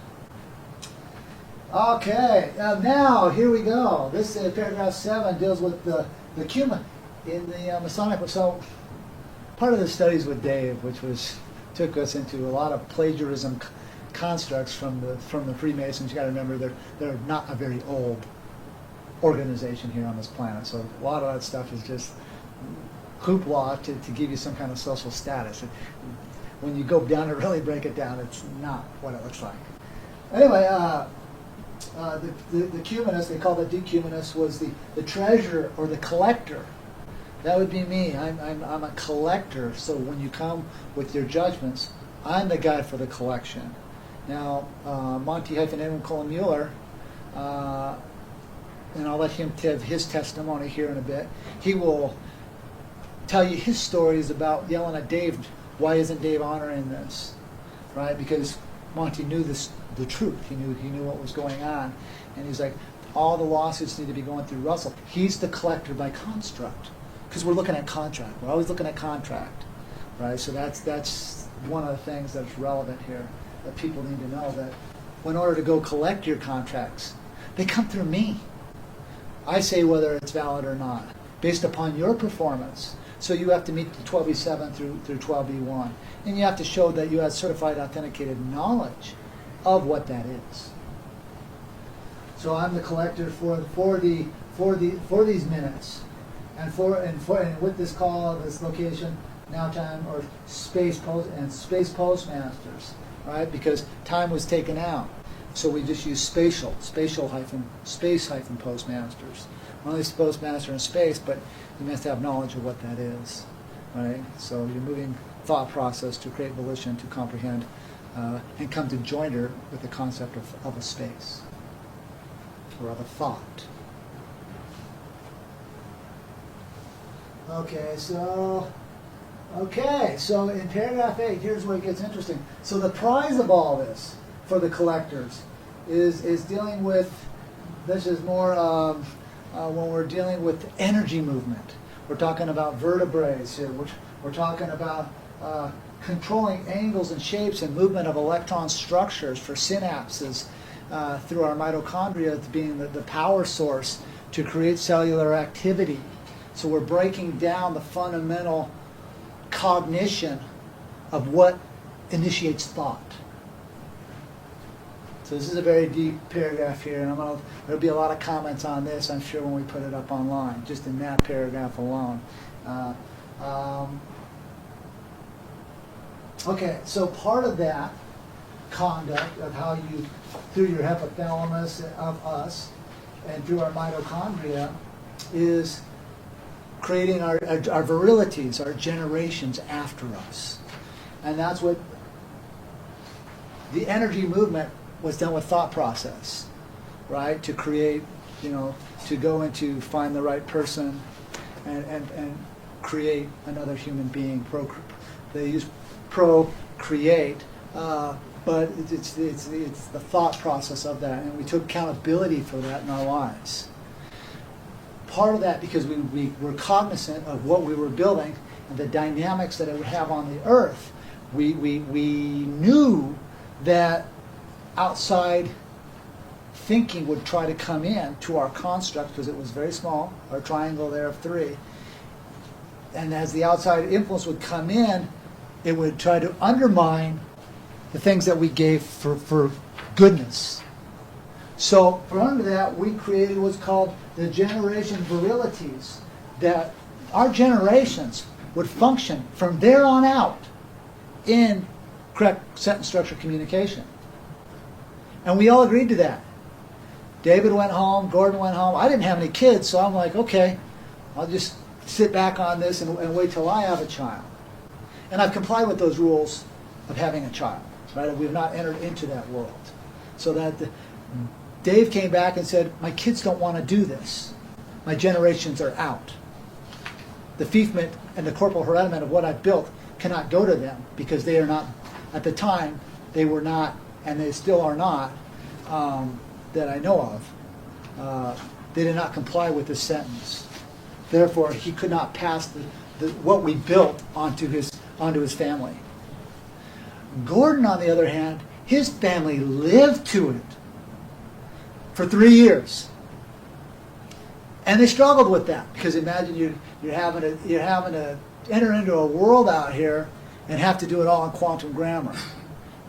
Okay, now here we go. This paragraph 7 deals with the cuma in the Masonic. So part of the studies with Dave, which took us into a lot of plagiarism constructs from the Freemasons. You got to remember they're not a very old organization here on this planet. So a lot of that stuff is just hoopla to give you some kind of social status. When you go down to really break it down, it's not what it looks like. Anyway, the Cumanist, they called it decumanist, was the treasurer or the collector. That would be me. I'm a collector. So when you come with your judgments, I'm the guy for the collection. Now, Monty-Edwin Mueller, and I'll let him give his testimony here in a bit. He will tell you his stories about yelling at Dave, why isn't Dave honoring this, right? Because Monty knew the truth. He knew what was going on, and he's like, all the lawsuits need to be going through Russell. He's the collector by construct, because we're looking at contract. We're always looking at contract, right? So that's one of the things that's relevant here that people need to know, that in order to go collect your contracts, they come through me. I say whether it's valid or not, based upon your performance. So you have to meet the 12B7 through 12B1. And you have to show that you have certified authenticated knowledge of what that is. So I'm the collector for these minutes. And with this call, this location, now time, or space postmasters, right? Because time was taken out. So we just use space hyphen postmasters. Not only postmaster in space, but you must have knowledge of what that is, right? So you're moving thought process to create volition to comprehend and come to joinder with the concept of a space or of a thought. Okay, so in paragraph 8, here's where it gets interesting. So the prize of all this for the collectors is dealing with, this is more when we're dealing with energy movement. We're talking about vertebrae here. We're talking about controlling angles and shapes and movement of electron structures for synapses through our mitochondria being the power source to create cellular activity. So we're breaking down the fundamental cognition of what initiates thought. So this is a very deep paragraph here, and there'll be a lot of comments on this, I'm sure, when we put it up online, just in that paragraph alone. Okay, so part of that conduct of how you, through your hypothalamus of us, and through our mitochondria, is creating our virilities, our generations after us. And that's what the energy movement was done with thought process, right? To create, to go into find the right person and create another human being. They use procreate, but it's the thought process of that, and we took accountability for that in our lives. Part of that because we were cognizant of what we were building and the dynamics that it would have on the earth. We knew that outside thinking would try to come in to our construct because it was very small, our triangle there of 3. And as the outside influence would come in, it would try to undermine the things that we gave for goodness. So for under that, we created what's called the generation virilities, that our generations would function from there on out in correct sentence structure communication. And we all agreed to that. David went home, Gordon went home. I didn't have any kids, so I'm like, okay, I'll just sit back on this and wait till I have a child. And I've complied with those rules of having a child, right? We've not entered into that world. So that Dave came back and said, my kids don't want to do this. My generations are out. The fiefment and the corporal hereditament of what I've built cannot go to them because they are not, at the time, they were not, and they still are not, that I know of. They did not comply with this sentence. Therefore, he could not pass what we built onto his family. Gordon, on the other hand, his family lived to it for 3 years, and they struggled with that because imagine you're having to enter into a world out here and have to do it all in quantum grammar.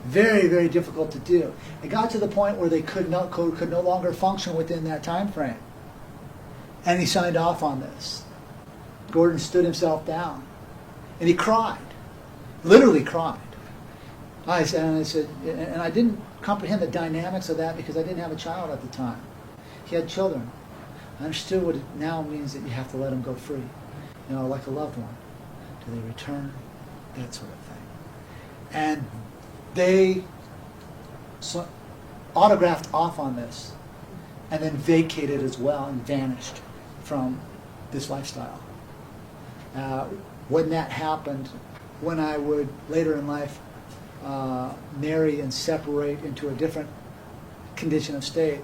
Very, very difficult to do. It got to the point where they could no longer function within that time frame, and he signed off on this. Gordon stood himself down, and he cried, literally cried. I said, and I didn't comprehend the dynamics of that because I didn't have a child at the time. He had children. I understood what it now means that you have to let them go free, like a loved one. Do they return? That sort of thing. And they autographed off on this and then vacated as well and vanished from this lifestyle. When that happened, when I would later in life marry and separate into a different condition of state,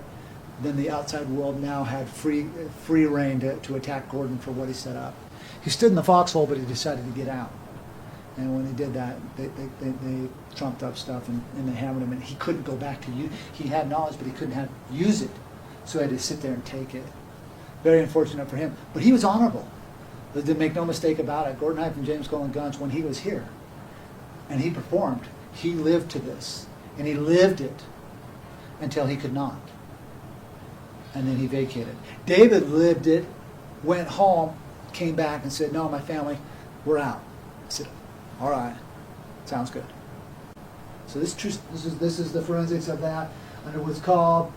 then the outside world now had free reign to attack Gordon for what he set up. He stood in the foxhole, but he decided to get out. And when he did that, they trumped up stuff and they hammered him, and he couldn't go back to use. He had knowledge, but he couldn't use it, so he had to sit there and take it. Very unfortunate for him, but he was honorable. Make no mistake about it. Gordon Hype and James Golden Guns, when he was here, and he performed, he lived to this, and he lived it until he could not, and then he vacated. David lived it, went home, came back and said, "No, my family, we're out." I said, "All right, sounds good." So this is the forensics of that, under what's called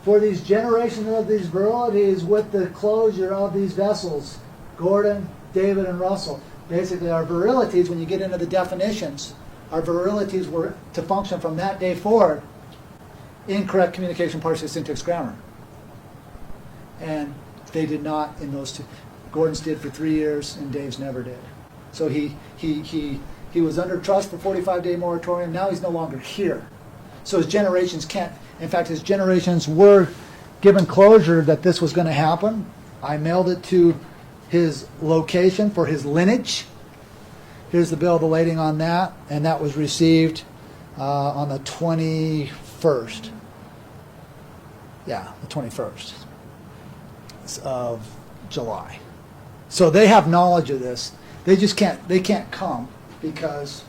for these generations of these virilities with the closure of these vessels, Gordon, David, and Russell. Basically, our virilities, when you get into the definitions, our virilities were to function from that day forward, incorrect communication, parsing, syntax, grammar. And they did not in those two. Gordon's did for 3 years, and Dave's never did. So he was under trust for 45-day moratorium. Now he's no longer here. So his generations can't. In fact, his generations were given closure that this was going to happen. I mailed it to his location for his lineage. Here's the bill of lading on that, and that was received on the 21st. Yeah, the 21st of July. So they have knowledge of this. They just can't. They can't come because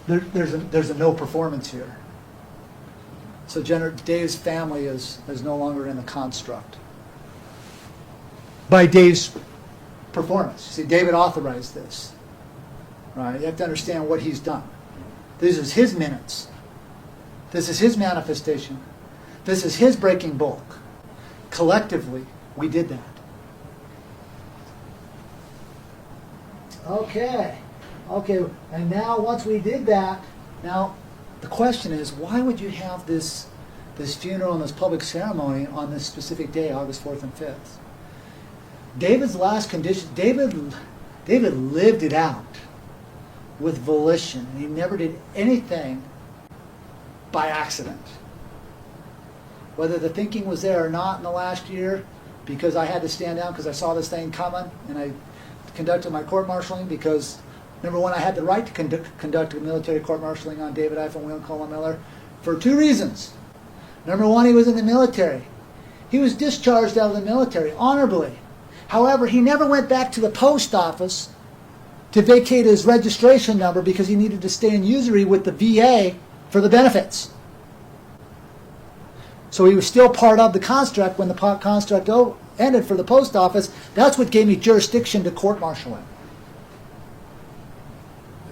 there's a no performance here. So Dave's family is no longer in the construct. By Dave's performance. See, David authorized this. Right? You have to understand what he's done. This is his minutes. This is his manifestation. This is his breaking bulk. Collectively, we did that. Okay. And now once we did that, now the question is, why would you have this funeral and this public ceremony on this specific day, August 4th and 5th? David's last condition, David lived it out with volition. He never did anything by accident. Whether the thinking was there or not in the last year, because I had to stand down because I saw this thing coming, and I conducted my court-martialing because, number one, I had the right to conduct a military court-martialing on David Ife and William Cullen Miller for 2 reasons. Number one, he was in the military. He was discharged out of the military honorably. However, he never went back to the post office to vacate his registration number because he needed to stay in usury with the VA for the benefits. So he was still part of the construct when the construct ended for the post office. That's what gave me jurisdiction to court-martial him.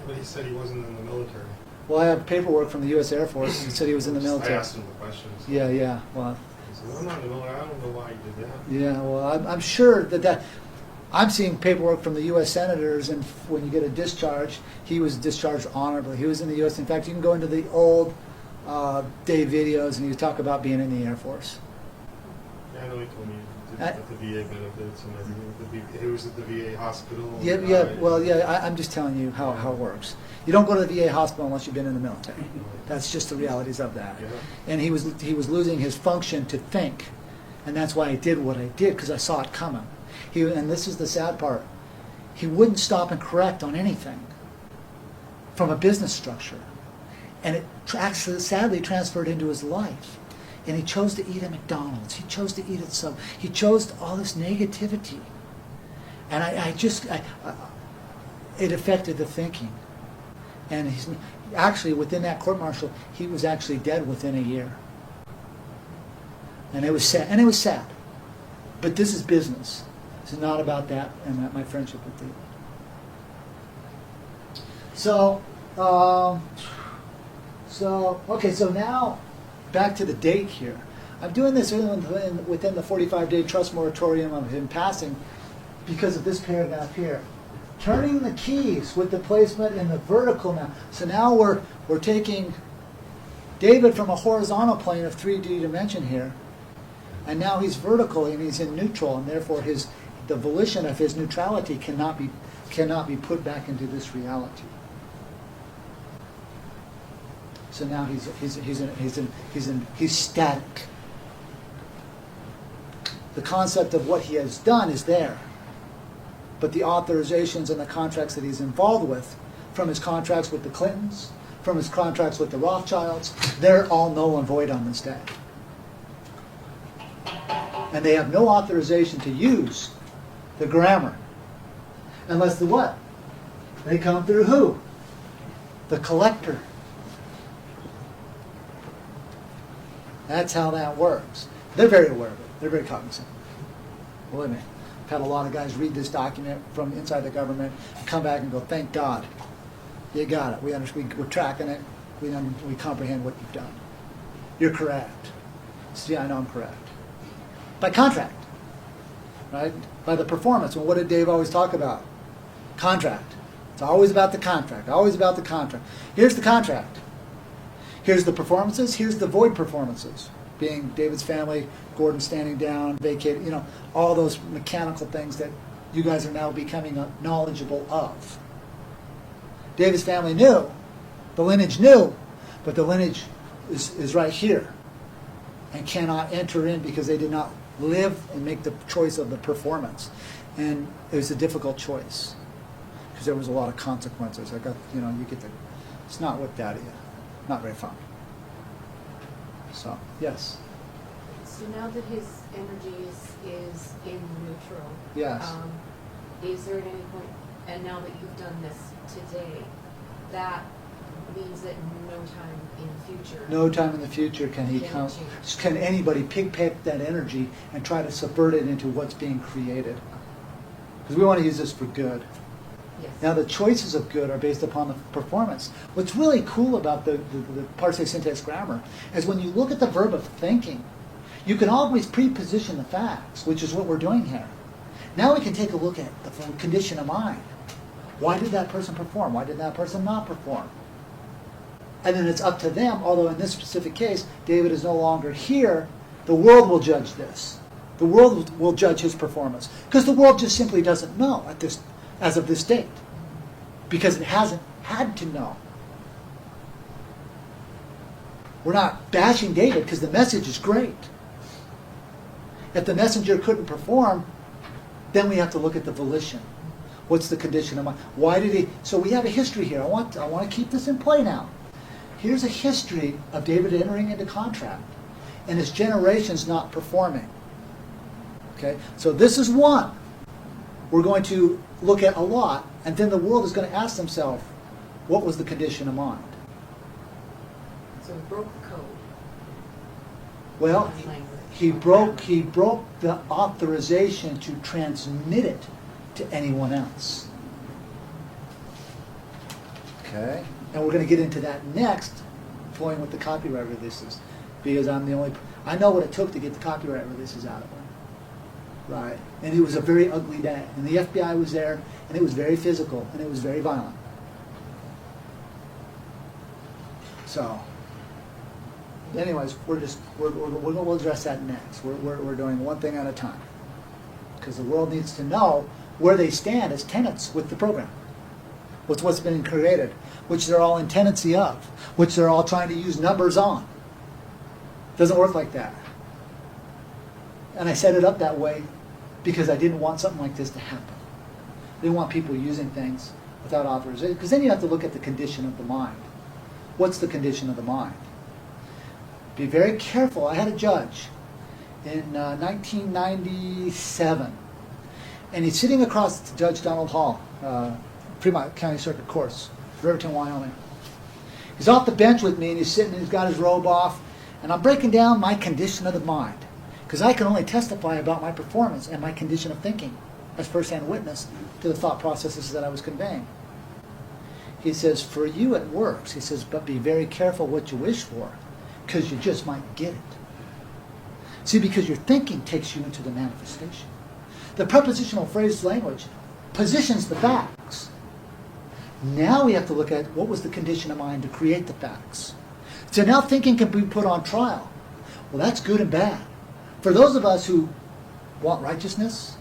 But he said he wasn't in the military. Well, I have paperwork from the U.S. Air Force that said he was in the military. I asked him the questions. Yeah. Well, He said, I'm not in the military. I don't know why he did that. yeah. Well, I'm sure that I'm seeing paperwork from the U.S. senators, and when you get a discharge, he was discharged honorably. He was in the U.S. In fact, you can go into the old day videos and you talk about being in the Air Force. Yeah, I know he told me about the VA benefits and everything. He was at the VA hospital. Yeah. Well, yeah. I'm just telling you how it works. You don't go to the VA hospital unless you've been in the military. That's just the realities of that. Yeah. And he was losing his function to think, and that's why I did what I did, because I saw it coming. And this is the sad part. He wouldn't stop and correct on anything from a business structure, and it actually sadly transferred into his life. And he chose to eat at McDonald's. He chose to eat at Sub. He chose all this negativity, and it affected the thinking. And he's actually within that court-martial, he was actually dead within a year. And it was sad. But this is business. This is not about that and my friendship with David. So now back to the date here. I'm doing this within the 45-day trust moratorium of him passing because of this paragraph here. Turning the keys with the placement in the vertical now. So now we're taking David from a horizontal plane of 3D dimension here, and now he's vertical and he's in neutral, and therefore the volition of his neutrality cannot be put back into this reality. So now he's static. The concept of what he has done is there, but the authorizations and the contracts that he's involved with, from his contracts with the Clintons, from his contracts with the Rothschilds, they're all null and void on this day. And they have no authorization to use the grammar. Unless the what? They come through who? The collector. That's how that works. They're very aware of it. They're very cognizant. Believe me. I've had a lot of guys read this document from inside the government, come back and go, thank God. You got it. We understand. We're tracking it. We comprehend what you've done. You're correct. See, I know I'm correct. By contract. Right? By the performance. And what did Dave always talk about? Contract. It's always about the contract, always about the contract. Here's the contract. Here's the performances, here's the void performances, being David's family, Gordon standing down, vacating, you know, all those mechanical things that you guys are now becoming knowledgeable of. David's family knew, the lineage knew, but the lineage is right here and cannot enter in because they did not live and make the choice of the performance. And it was a difficult choice because there was a lot of consequences. I got, you know, you get the, it's not with daddy. Not very fun. So, yes. So now that his energy is in neutral, Yes. Is there at any point, and now that you've done this today, that means that no time in the future. No time in the future can he come. Can anybody pick that energy and try to subvert it into what's being created? Because we want to use this for good. Yes. Now the choices of good are based upon the performance. What's really cool about the parsec syntax grammar is when you look at the verb of thinking, you can always preposition the facts, which is what we're doing here. Now we can take a look at the condition of mind. Why did that person perform? Why did that person not perform? And then it's up to them, although in this specific case, David is no longer here, the world will judge this. The world will judge his performance. Because the world just simply doesn't know at this as of this date, because it hasn't had to know. We're not bashing David because the message is great. If the messenger couldn't perform, then we have to look at the volition. What's the condition of mind? Why did he? So we have a history here. I want to keep this in play now. Here's a history of David entering into contract and his generations not performing. Okay, so this is one we're going to look at a lot, and then the world is going to ask themselves, what was the condition of mind? So he broke the code. Well, he broke the authorization to transmit it to anyone else. Okay, and we're going to get into that next, going with the copyright releases, because I know what it took to get the copyright releases out of it. Right, and it was a very ugly day, and the FBI was there, and it was very physical, and it was very violent. So, anyways, we'll address that next. We're doing one thing at a time, because the world needs to know where they stand as tenants with the program, with what's been created, which they're all in tenancy of, which they're all trying to use numbers on. Doesn't work like that. And I set it up that way because I didn't want something like this to happen. I didn't want people using things without authorization, because then you have to look at the condition of the mind. What's the condition of the mind? Be very careful. I had a judge in 1997, and he's sitting across Judge Donald Hall, Fremont County Circuit Courts, Riverton, Wyoming. He's off the bench with me, and he's sitting, and he's got his robe off, and I'm breaking down my condition of the mind. Because I can only testify about my performance and my condition of thinking as first-hand witness to the thought processes that I was conveying. He says, for you it works. He says, but be very careful what you wish for, because you just might get it. See, because your thinking takes you into the manifestation. The prepositional phrase language positions the facts. Now we have to look at what was the condition of mind to create the facts. So now thinking can be put on trial. Well, that's good and bad. For those of us who want righteousness,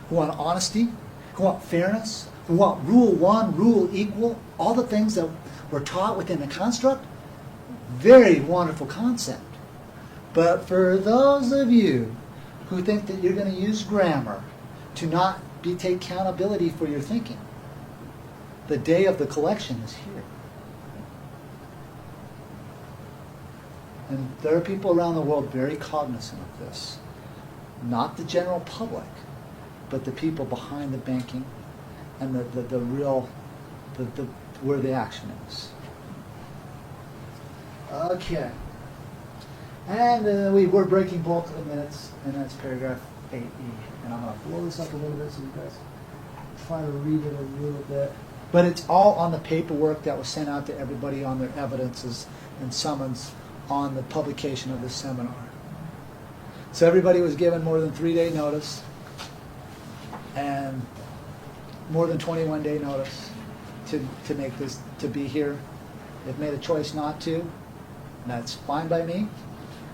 who want honesty, who want fairness, who want rule one, rule equal, all the things that were taught within the construct, very wonderful concept. But for those of you who think that you're going to use grammar to not take accountability for your thinking, the day of the collection is here. And there are people around the world very cognizant of this. Not the general public, but the people behind the banking and the real, where the action is. Okay. And we're breaking bulk of the minutes, and that's paragraph 8E. And I'm going to blow this up a little bit so you guys try to read it a little bit. But it's all on the paperwork that was sent out to everybody on their evidences and summons on the publication of this seminar. So everybody was given more than 3-day notice and more than 21-day notice. to make this, to be here. They've made a choice not to, and that's fine by me.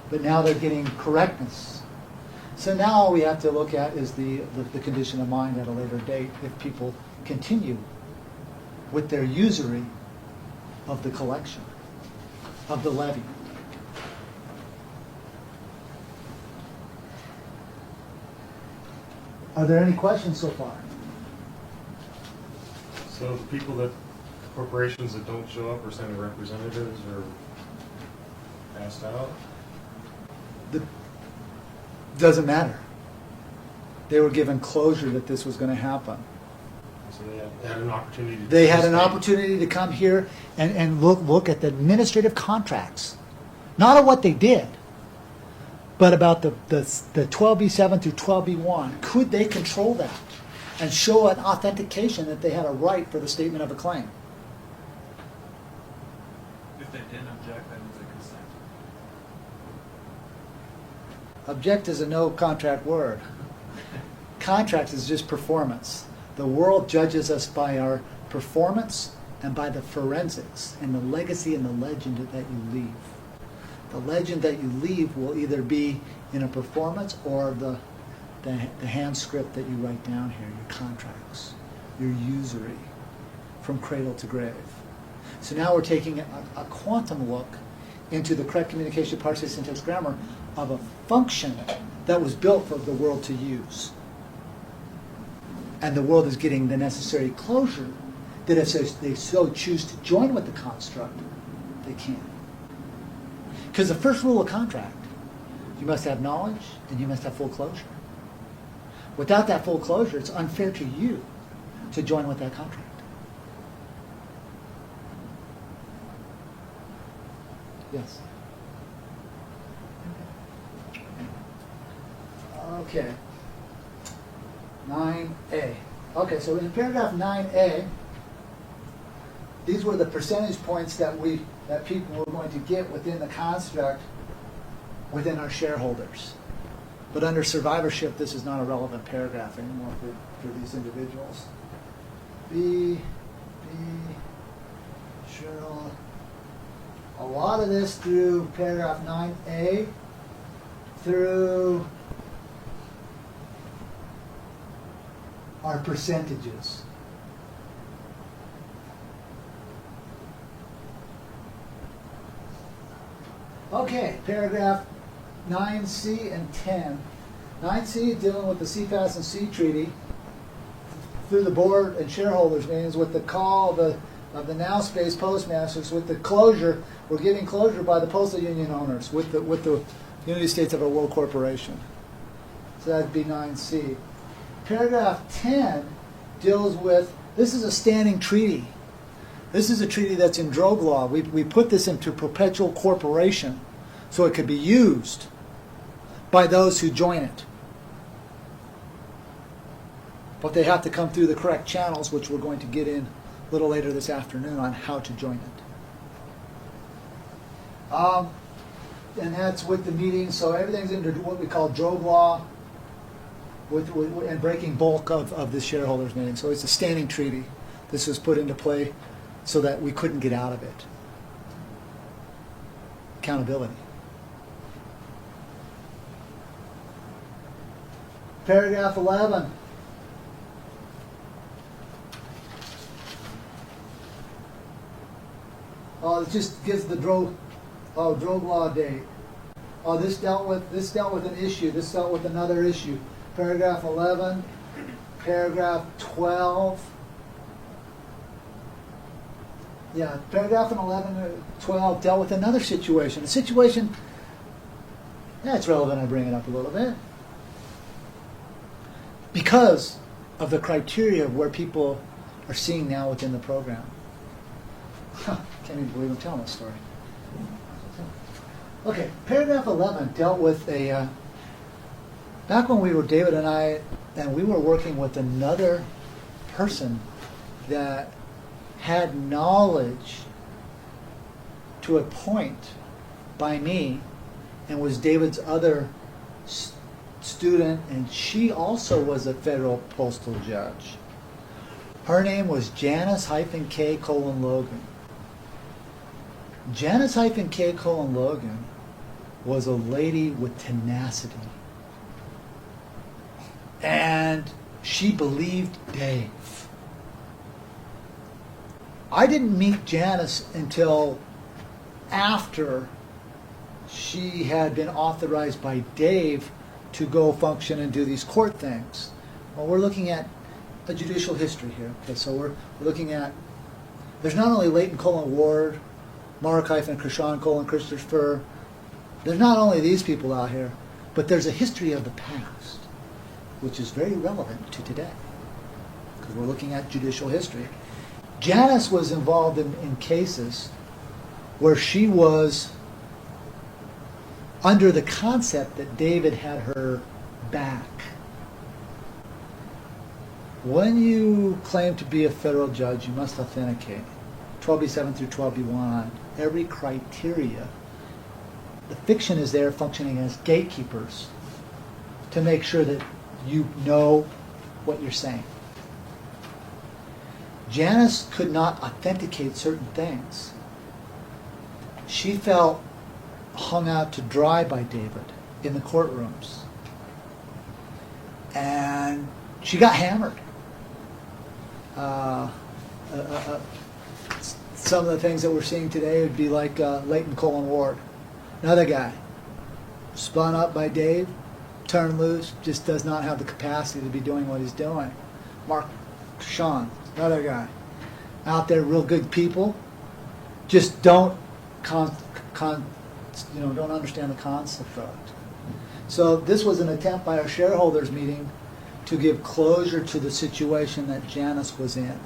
But now they're getting correctness. So now all we have to look at is the condition of mind at a later date if people continue with their usury of the collection, of the levy. Are there any questions so far? So the people that, corporations that don't show up or send representatives are passed out? Doesn't matter. They were given closure that this was going to happen. So they had an opportunity to They had an participate. opportunity to come here and look at the administrative contracts, not at what they did, but about the 12B7 through 12B1. Could they control that and show an authentication that they had a right for the statement of a claim? If they didn't object, that means they consent. Object is a no contract word. Contract is just performance. The world judges us by our performance and by the forensics and the legacy and the legend that you leave. The legend that you leave will either be in a performance or the hand script that you write down here, your contracts, your usury, from cradle to grave. So now we're taking a quantum look into the correct communication, parsing, syntax, grammar of a function that was built for the world to use. And the world is getting the necessary closure that if they so choose to join with the construct, they can. Because the first rule of contract, you must have knowledge and you must have full closure. Without that full closure, it's unfair to you to join with that contract. Yes. Okay. 9A. Okay, so in paragraph 9A, these were the percentage points that people were going to get within the construct within our shareholders. But under survivorship, this is not a relevant paragraph anymore for these individuals. Shareholder. A lot of this through paragraph 9A through our percentages. Okay, paragraph 9C and 10. 9C dealing with the CFAS and C treaty through the board and shareholders meetings with the call of the now space postmasters with the closure. We're giving closure by the postal union owners with the United States of a World Corporation. So that'd be 9C. Paragraph 10 deals with, this is a standing treaty. This is a treaty that's in drogue law. We put this into perpetual corporation so it could be used by those who join it. But they have to come through the correct channels, which we're going to get in a little later this afternoon on how to join it. And that's with the meetings, so everything's under what we call drogue law and breaking bulk of the shareholders meeting. So it's a standing treaty. This was put into play so that we couldn't get out of it. Accountability. Paragraph 11. Oh, it just gives the drogue law date. Oh, this dealt with an issue. This dealt with another issue. Paragraph 11, paragraph 12. Yeah, paragraph 11 or 12 dealt with another situation. A situation, yeah, it's relevant I bring it up a little bit. Because of the criteria of where people are seeing now within the program. Can't even believe I'm telling this story. Okay, paragraph 11 dealt with back when David and I, and we were working with another person that had knowledge to a point by me and was David's other student, and she also was a federal postal judge. Her name was Janice-K. Logan. Janice-K. Logan was a lady with tenacity. And she believed Dave. I didn't meet Janice until after she had been authorized by Dave to go function and do these court things. Well, we're looking at a judicial history here. Okay, so we're looking at, there's not only Leighton Ward, Mark Krishan Christopher, there's not only these people out here, but there's a history of the past, which is very relevant to today, because we're looking at judicial history. Janice was involved in cases where she was under the concept that David had her back. When you claim to be a federal judge, you must authenticate 12b7 through 12b1, every criteria. The fiction is there functioning as gatekeepers to make sure that you know what you're saying. Janice could not authenticate certain things. She felt hung out to dry by David in the courtrooms. And she got hammered. Some of the things that we're seeing today would be like Leighton Ward. Another guy, spun up by Dave, turned loose, just does not have the capacity to be doing what he's doing. Mark Sean, another guy, out there, real good people, just don't don't understand the concept of it. So this was an attempt by our shareholders meeting to give closure to the situation that Janice was in.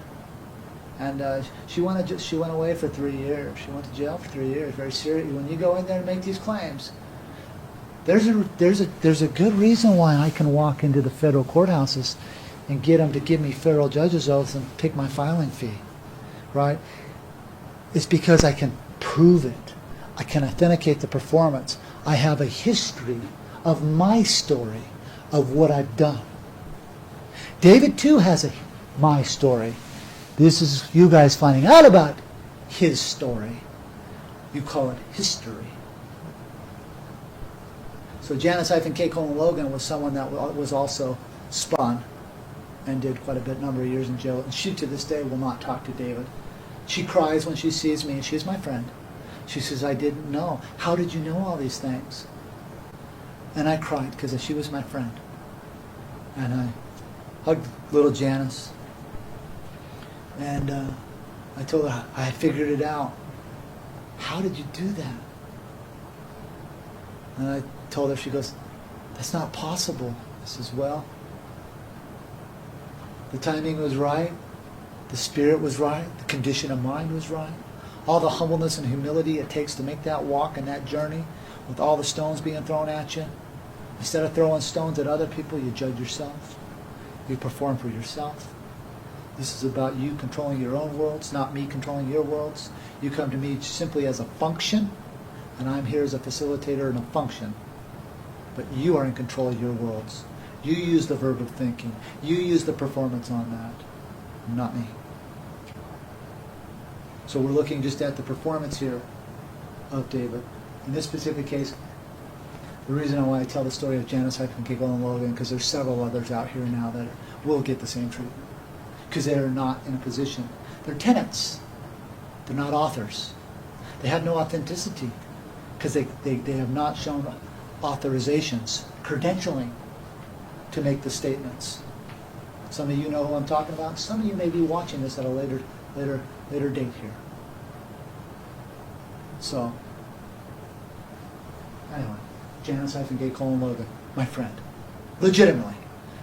And she went away for 3 years. She went to jail for 3 years. Very serious. When you go in there and make these claims, there's a good reason why I can walk into the federal courthouses and get them to give me federal judge's oaths and take my filing fee, right? It's because I can prove it. I can authenticate the performance. I have a history of my story of what I've done. David too has my story. This is you guys finding out about his story. You call it history. So Janice-K. Logan was someone that was also spun and did quite a number of years in jail. And she to this day will not talk to David. She cries when she sees me, and she's my friend. She says, I didn't know. How did you know all these things? And I cried because she was my friend. And I hugged little Janice. And I told her, I figured it out. How did you do that? And I told her, she goes, that's not possible. I says, well, the timing was right. The spirit was right. The condition of mind was right. All the humbleness and humility it takes to make that walk and that journey with all the stones being thrown at you. Instead of throwing stones at other people, you judge yourself. You perform for yourself. This is about you controlling your own worlds, not me controlling your worlds. You come to me simply as a function, and I'm here as a facilitator and a function. But you are in control of your worlds. You use the verb of thinking. You use the performance on that, not me. So we're looking just at the performance here of David. In this specific case, the reason why I tell the story of Janice-K. Logan, because there's several others out here now that will get the same treatment. Because they're not in a position. They're tenants. They're not authors. They have no authenticity because they have not shown authorizations, credentialing to make the statements. Some of you know who I'm talking about. Some of you may be watching this at a later date here. So, anyway, Janice-K. Logan, my friend. Legitimately.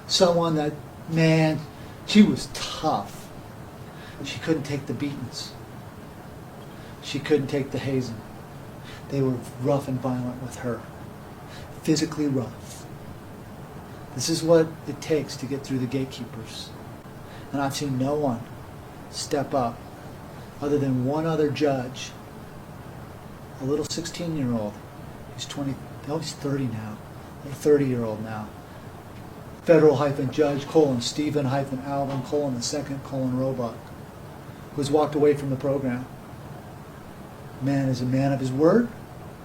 Someone that, man, she was tough. She couldn't take the beatings. She couldn't take the hazing. They were rough and violent with her. Physically rough. This is what it takes to get through the gatekeepers. And I've seen no one step up other than one other judge, a little 16-year-old. He's 30 now, a 30-year-old now. federal-judge, Stephen-Alvin, the second, Roebuck, who's walked away from the program. Man is a man of his word,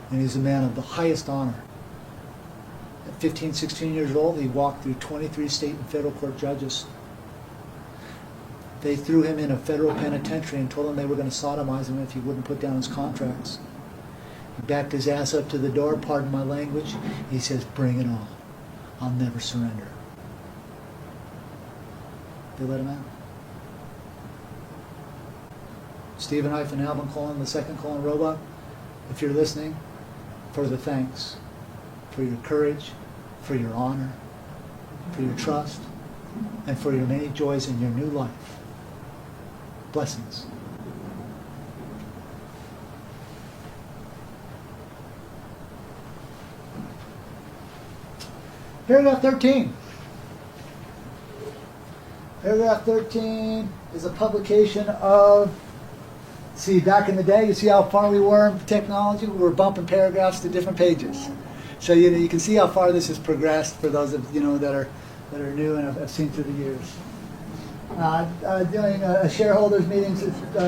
and he's a man of the highest honor. At 15, 16 years old, he walked through 23 state and federal court judges. They threw him in a federal penitentiary and told him they were going to sodomize him if he wouldn't put down his contracts. He backed his ass up to the door, pardon my language. He says, "Bring it on. I'll never surrender." They let him out. Stephen-Alvin, the second, Roebuck, if you're listening, further thanks for your courage, for your honor, for your trust, and for your many joys in your new life. Blessings. Paragraph 13. Paragraph 13 is a publication of, see, back in the day, you see how far we were in technology? We were bumping paragraphs to different pages. So you can see how far this has progressed for those of that are new and have seen through the years. Doing a shareholders meetings,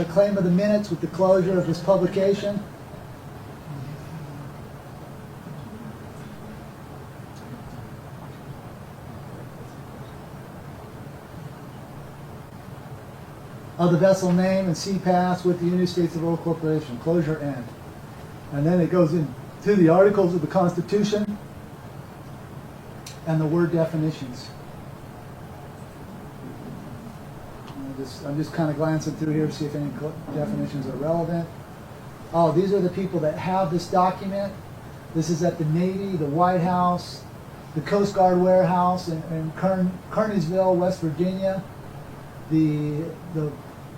claim of the minutes with the closure of this publication. Of the vessel name and sea pass with the United States of Oil Corporation. Closure end. And then it goes into the articles of the Constitution and the word definitions. I'm just kind of glancing through here to see if any definitions are relevant. Oh, these are the people that have this document. This is at the Navy, the White House, the Coast Guard warehouse in Kearneysville, West Virginia, the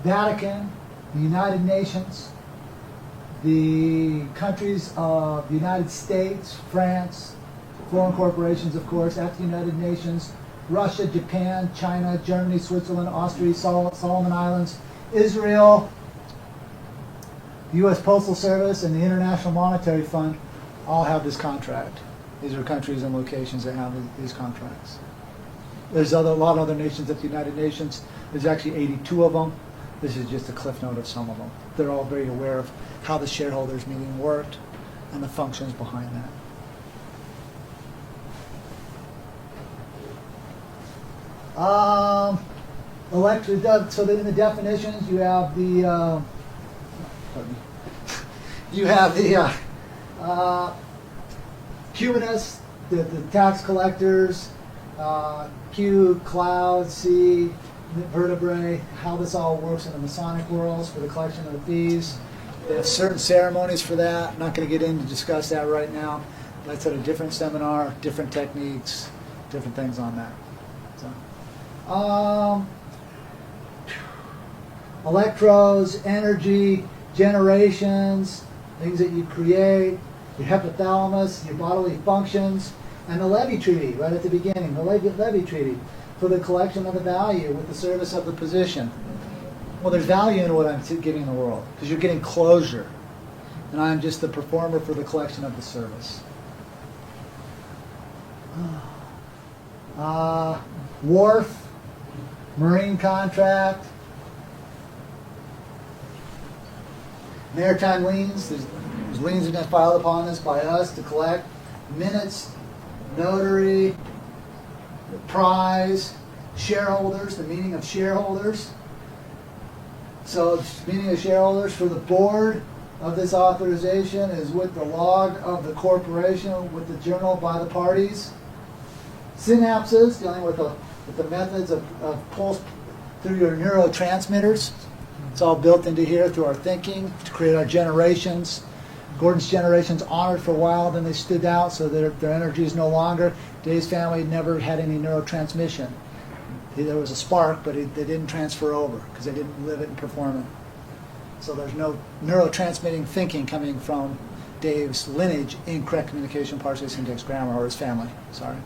Vatican, the United Nations, the countries of the United States, France, foreign corporations, of course, at the United Nations, Russia, Japan, China, Germany, Switzerland, Austria, Solomon Islands, Israel, the U.S. Postal Service, and the International Monetary Fund all have this contract. These are countries and locations that have these contracts. There's a lot of other nations at the United Nations. There's actually 82 of them. This is just a cliff note of some of them. They're all very aware of how the shareholders meeting worked and the functions behind that. So that in the definitions you have the humanists, the tax collectors, Q, cloud, C, vertebrae, how this all works in the Masonic worlds for the collection of the fees. They have certain ceremonies for that. I'm not going to get in to discuss that right now. That's at a different seminar, different techniques, different things on that. So, electrodes, energy, generations, things that you create, your hypothalamus, your bodily functions, and the levy treaty right at the beginning, the levy treaty for the collection of the value with the service of the position. Well, there's value in what I'm giving the world because you're getting closure, and I'm just the performer for the collection of the service. Wharf, marine contract, maritime liens. There's liens that have been filed upon this by us to collect. Minutes, notary, prize, shareholders, the meaning of shareholders. So the meaning of shareholders for the board of this authorization is with the log of the corporation, with the journal by the parties. Synapses, dealing with the methods of pulse through your neurotransmitters. It's all built into here through our thinking to create our generations. Gordon's generations honored for a while, then they stood out so that their energy is no longer. Dave's family never had any neurotransmission. There was a spark, but they didn't transfer over because they didn't live it and perform it. So there's no neurotransmitting thinking coming from Dave's lineage in correct communication, parsing, syntax, grammar, or his family. Sorry.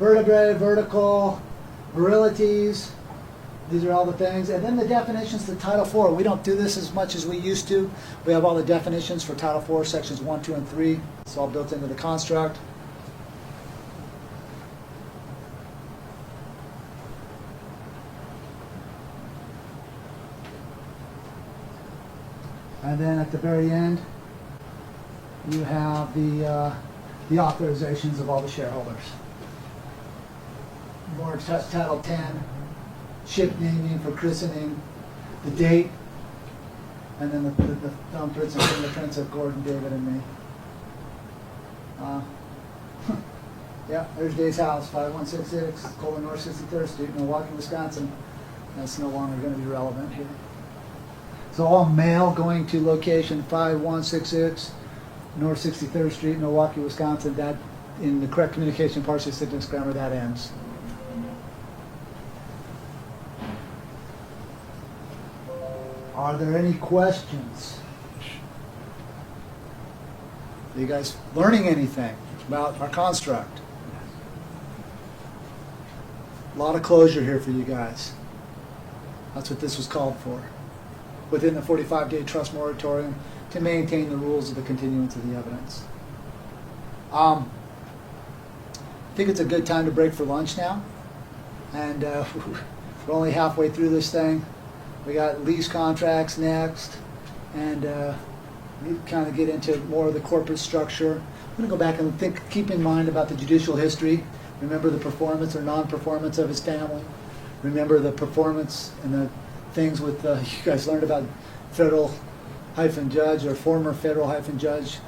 Vertebrae, vertical, virilities. These are all the things. And then the definitions to Title IV. We don't do this as much as we used to. We have all the definitions for Title IV, Sections 1, 2, and 3. It's all built into the construct. And then at the very end, you have the authorizations of all the shareholders. More Title 10, ship naming for christening, the date, and then the thumbprints and fingerprints of Gordon, David, and me. Yeah, there's Dave's house, 5166 Colon North 63rd Street, Milwaukee, Wisconsin. That's no longer going to be relevant here. So all mail going to location 5166 North 63rd Street, Milwaukee, Wisconsin. That, in the correct communication partial sentence grammar, that ends. Are there any questions? Are you guys learning anything about our construct? A lot of closure here for you guys. That's what this was called for. Within the 45-day trust moratorium to maintain the rules of the continuance of the evidence. I think it's a good time to break for lunch now. And we're only halfway through this thing. We got lease contracts next, and kind of get into more of the corporate structure. I'm going to go back and keep in mind about the judicial history. Remember the performance or non-performance of his family. Remember the performance and the things with, you guys learned about federal-judge or former federal-judge,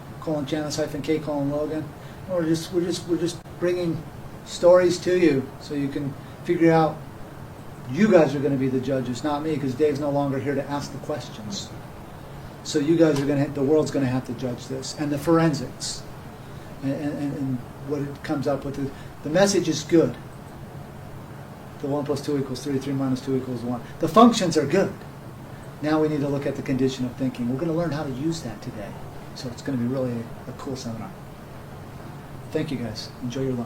Janice-K. Logan. We're just bringing stories to you so you can figure out. You guys are going to be the judges, not me, because Dave's no longer here to ask the questions. So you guys are going to, the world's going to have to judge this, and the forensics, and what it comes up with. The message is good. The 1 + 2 = 3, 3 - 2 = 1. The functions are good. Now we need to look at the condition of thinking. We're going to learn how to use that today. So it's going to be really a cool seminar. Thank you guys. Enjoy your lunch.